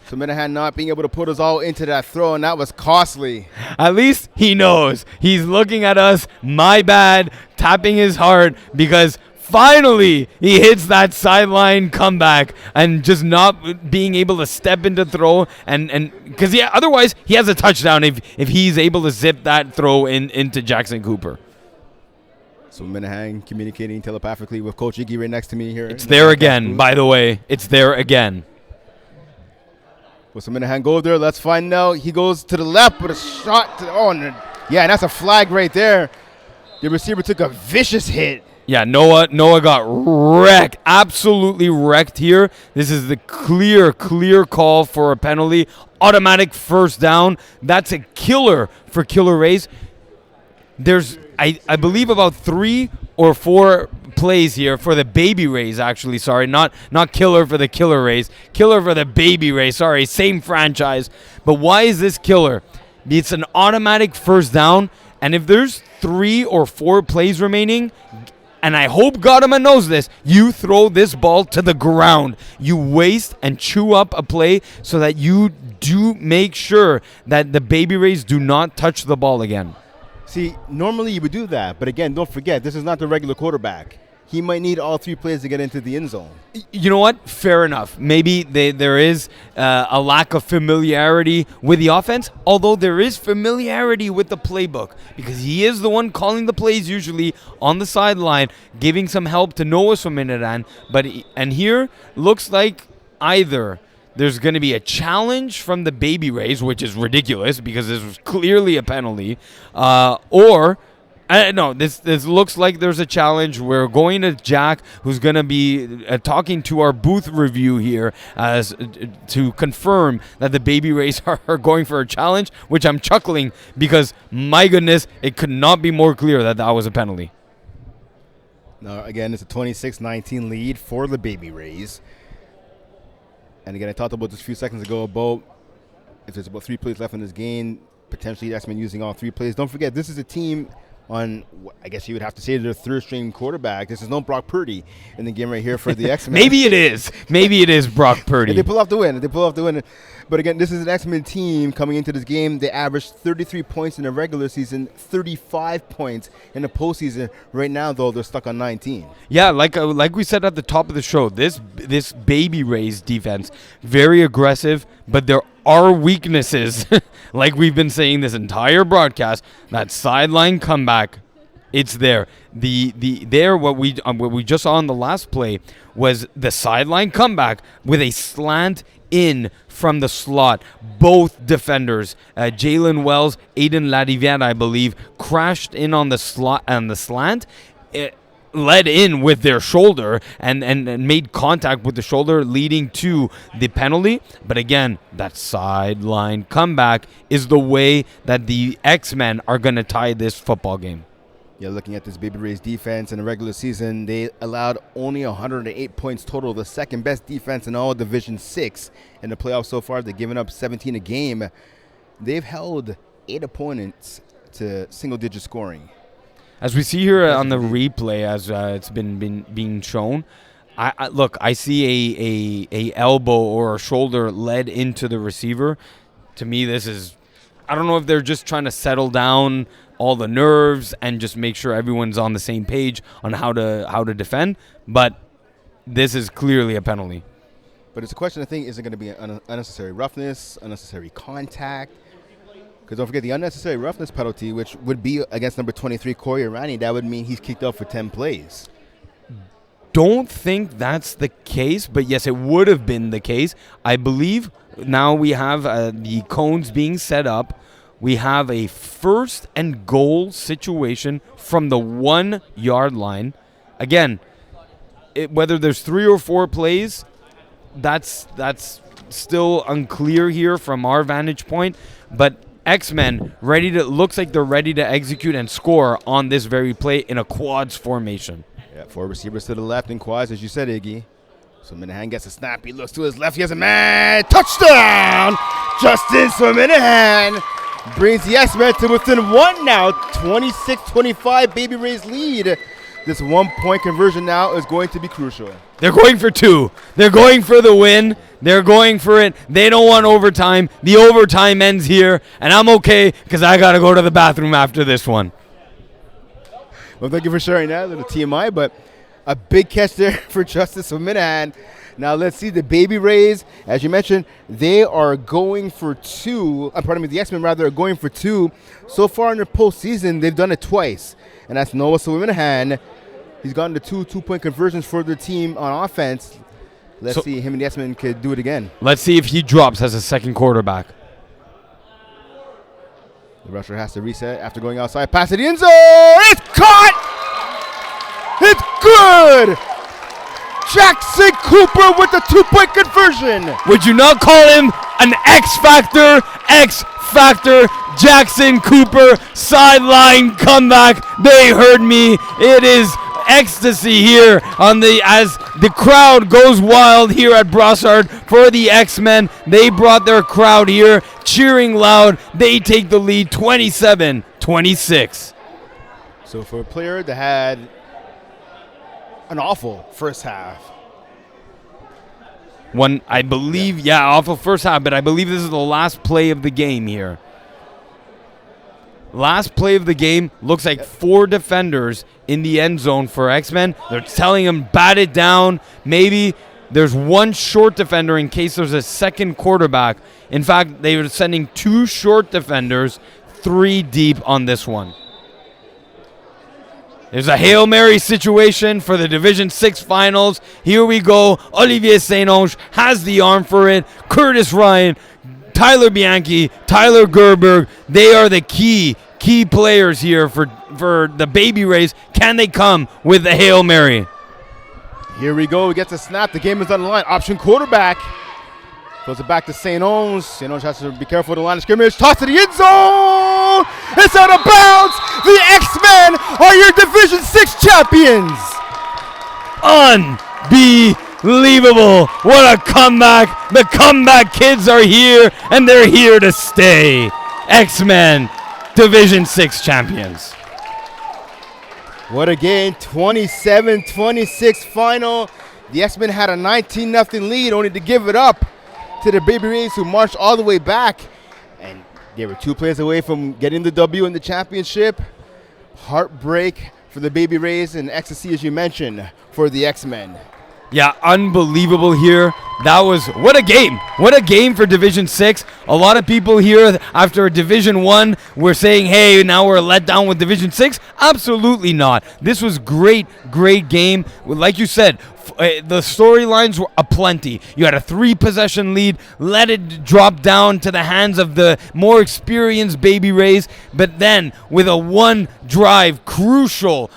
So Minahan not being able to put us all into that throw, and that was costly. At least he knows. He's looking at us, my bad, tapping his heart, because finally he hits that sideline comeback and just not being able to step into throw and because otherwise he has a touchdown if he's able to zip that throw into Jackson Cooper. So Minahan communicating telepathically with Coach Iggy right next to me here. It's there again, by the way. It's there again. Will Minahan go there? Let's find out. He goes to the left with a shot. And that's a flag right there. The receiver took a vicious hit. Yeah, Noah got wrecked, absolutely wrecked here. This is the clear call for a penalty. Automatic first down. That's a killer for Killer Rays. There's, I believe, about 3 or 4 plays here for the Baby Rays, actually. Sorry, not killer for the Killer Rays. Killer for the Baby Rays. Sorry, same franchise. But why is this killer? It's an automatic first down, and if there's 3 or 4 plays remaining, and I hope Gautam knows this, you throw this ball to the ground. You waste and chew up a play so that you do make sure that the Baby Rays do not touch the ball again. See, normally you would do that, but again, don't forget, this is not the regular quarterback. He might need all 3 plays to get into the end zone. You know what? Fair enough. Maybe there is a lack of familiarity with the offense, although there is familiarity with the playbook because he is the one calling the plays usually on the sideline, giving some help to Noah Swaminidan. And here looks like either there's going to be a challenge from the Baby Rays, which is ridiculous because this was clearly a penalty, or no, this looks like there's a challenge. We're going to Jack, who's going to be talking to our booth review here as to confirm that the Baby Rays are going for a challenge, which I'm chuckling because, my goodness, it could not be more clear that was a penalty. Now, again, it's a 26-19 lead for the Baby Rays. And again, I talked about this a few seconds ago about if there's about 3 plays left in this game, potentially that's been using all 3 plays. Don't forget, this is a team on, I guess you would have to say, their third-string quarterback. This is no Brock Purdy in the game right here for the X-Men. Maybe it is Brock Purdy. If they pull off the win. But again, this is an X-Men team coming into this game. They averaged 33 points in the regular season, 35 points in the postseason. Right now, though, they're stuck on 19. Yeah, like we said at the top of the show, this Baby Rays defense, very aggressive, but there are weaknesses, like we've been saying this entire broadcast. That sideline comeback, it's there. What we just saw on the last play was the sideline comeback with a slant in from the slot. Both defenders, Jalen Wells, Aiden Ladivière, I believe, crashed in on the slot and the slant. It led in with their shoulder and made contact with the shoulder, leading to the penalty. But again, that sideline comeback is the way that the X-Men are going to tie this football game. Yeah, looking at this Baby Rays defense in the regular season, they allowed only 108 points total, the second best defense in all Division 6. In the playoffs so far, they've given up 17 a game. They've held 8 opponents to single-digit scoring. As we see here on the replay, as it's been being shown, I see a elbow or a shoulder led into the receiver. To me, this is, I don't know if they're just trying to settle down all the nerves and just make sure everyone's on the same page on how to defend, but this is clearly a penalty. But it's a question, I think, is it going to be unnecessary roughness, unnecessary contact? Because don't forget the unnecessary roughness penalty, which would be against number 23, Corey Irani. That would mean he's kicked out for 10 plays. Don't think that's the case, but yes, it would have been the case. I believe now we have the cones being set up. We have a 1st and goal situation from the 1-yard line. Again, whether there's 3 or 4 plays, that's still unclear here from our vantage point. But X-Men looks like they're ready to execute and score on this very play in a quads formation. Yeah, 4 receivers to the left in quads, as you said, Iggy. So Minahan gets a snap. He looks to his left. He has a man. Touchdown! Justin Swaminihan brings the X-Men to within 1 now. 26-25 Baby Rays lead. This 1-point conversion now is going to be crucial. They're going for 2. They're going for the win. They're going for it. They don't want overtime. The overtime ends here, and I'm okay because I got to go to the bathroom after this one. Well, thank you for sharing that little TMI, but A big catch there for Justice Minahan. Now let's see the Baby Rays. As you mentioned, they are going for two. Pardon me, the X-Men rather are going for two. So far in their postseason, they've done it twice. And that's Noah Minahan. He's gotten the two-point conversions for their team on offense. Let's see him and the X-Men could do it again. Let's see if he drops as a second quarterback. The rusher has to reset after going outside. Pass to the end zone. It's caught. It's good. Jackson Cooper with the two-point conversion. Would you not call him an X Factor? X Factor Jackson Cooper sideline comeback. They heard me. It is ecstasy here as the crowd goes wild here at Brossard for the X-Men. They brought their crowd here cheering loud. They take the lead 27-26. So for a player that had an awful first half. Awful first half, but I believe this is the last play of the game here. Last play of the game, looks like 4 defenders in the end zone for X-Men. They're telling him, bat it down. Maybe there's one short defender in case there's a second quarterback. In fact, they were sending 2 short defenders, 3 deep on this one. There's a Hail Mary situation for the Division 6 finals. Here we go. Olivier Saint-Onge has the arm for it. Curtis Ryan, Tyler Bianchi, Tyler Gerberg, they are the key players here for the Baby Rays. Can they come with the Hail Mary? Here we go. We get the snap. The game is on the line. Option quarterback. Throws it back to Saint-Onge. Saint-Onge has to be careful of the line of scrimmage. Toss to the end zone. It's out of bounds. The X-Men are your Division 6 champions. Unbelievable. What a comeback. The comeback kids are here, and they're here to stay. X-Men, Division 6 champions. What a game. 27-26 final. The X-Men had a 19-0 lead, only to give it up to the Baby Rays, who marched all the way back. And they were 2 plays away from getting the W in the championship. Heartbreak for the Baby Rays, and ecstasy, as you mentioned, for the X-Men. Yeah, unbelievable here. That was, what a game. What a game for Division 6. A lot of people here after Division 1 were saying, hey, now we're let down with Division 6. Absolutely not. This was great game. Like you said, the storylines were aplenty. You had a 3-possession lead, let it drop down to the hands of the more experienced Baby Rays, but then with a 1-drive, crucial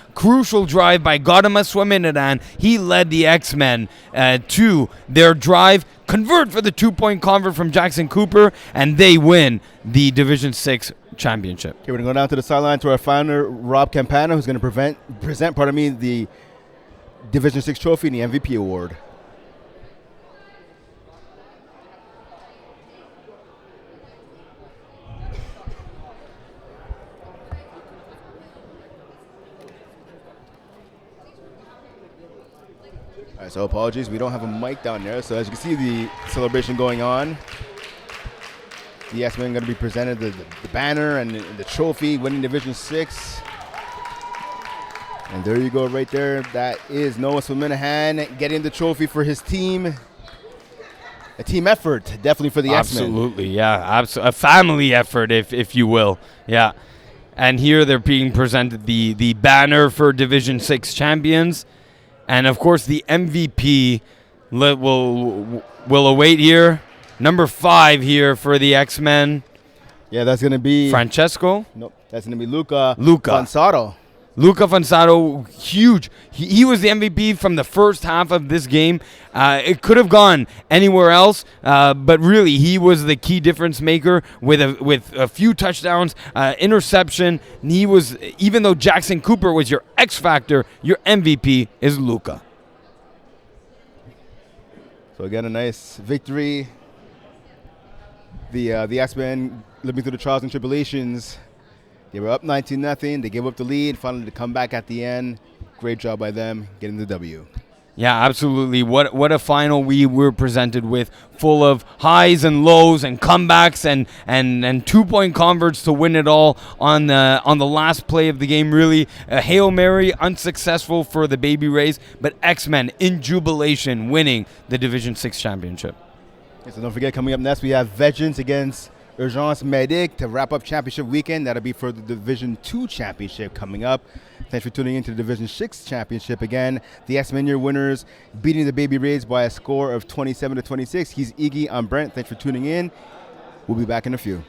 drive by Gautama Swaminathan, he led the X-Men to their drive, convert for the 2-point convert from Jackson Cooper, and they win the Division 6 championship. Okay, we're going to go down to the sideline to our founder, Rob Campana, who's going to present the Division 6 trophy and the MVP award. All right, so apologies, we don't have a mic down there. So as you can see, the celebration going on. The X-Men going to be presented the banner and the trophy, winning Division 6. And there you go right there. That is Noah Minahan getting the trophy for his team. A team effort, definitely, for the X-Men. Absolutely, yeah. A family effort, if you will. Yeah. And here they're being presented the banner for Division 6 champions. And, of course, the MVP will await here. Number 5 here for the X-Men. Yeah, that's going to be... Francesco? Nope, that's going to be Luca Fonsato. Luca Fonsato, huge. He was the MVP from the first half of this game. It could have gone anywhere else, but really he was the key difference maker with a few touchdowns, interception. He was, even though Jackson Cooper was your X factor, your MVP is Luca. So again, a nice victory. The X-Men living through the trials and tribulations. They were up 19-0. They gave up the lead, finally to come back at the end. Great job by them getting the W. Yeah, absolutely. What a final we were presented with, full of highs and lows and comebacks and 2-point converts to win it all on the last play of the game. Really, a Hail Mary, unsuccessful for the Baby Rays, but X-Men in jubilation winning the Division 6 championship. So don't forget, coming up next, we have Veterans against Urgence Medic to wrap up championship weekend. That'll be for the Division 2 championship coming up. Thanks for tuning into the Division 6 championship again. The X-Men, your winners, beating the Baby Rays by a score of 27-26. He's Iggy, I'm Brent. Thanks for tuning in. We'll be back in a few.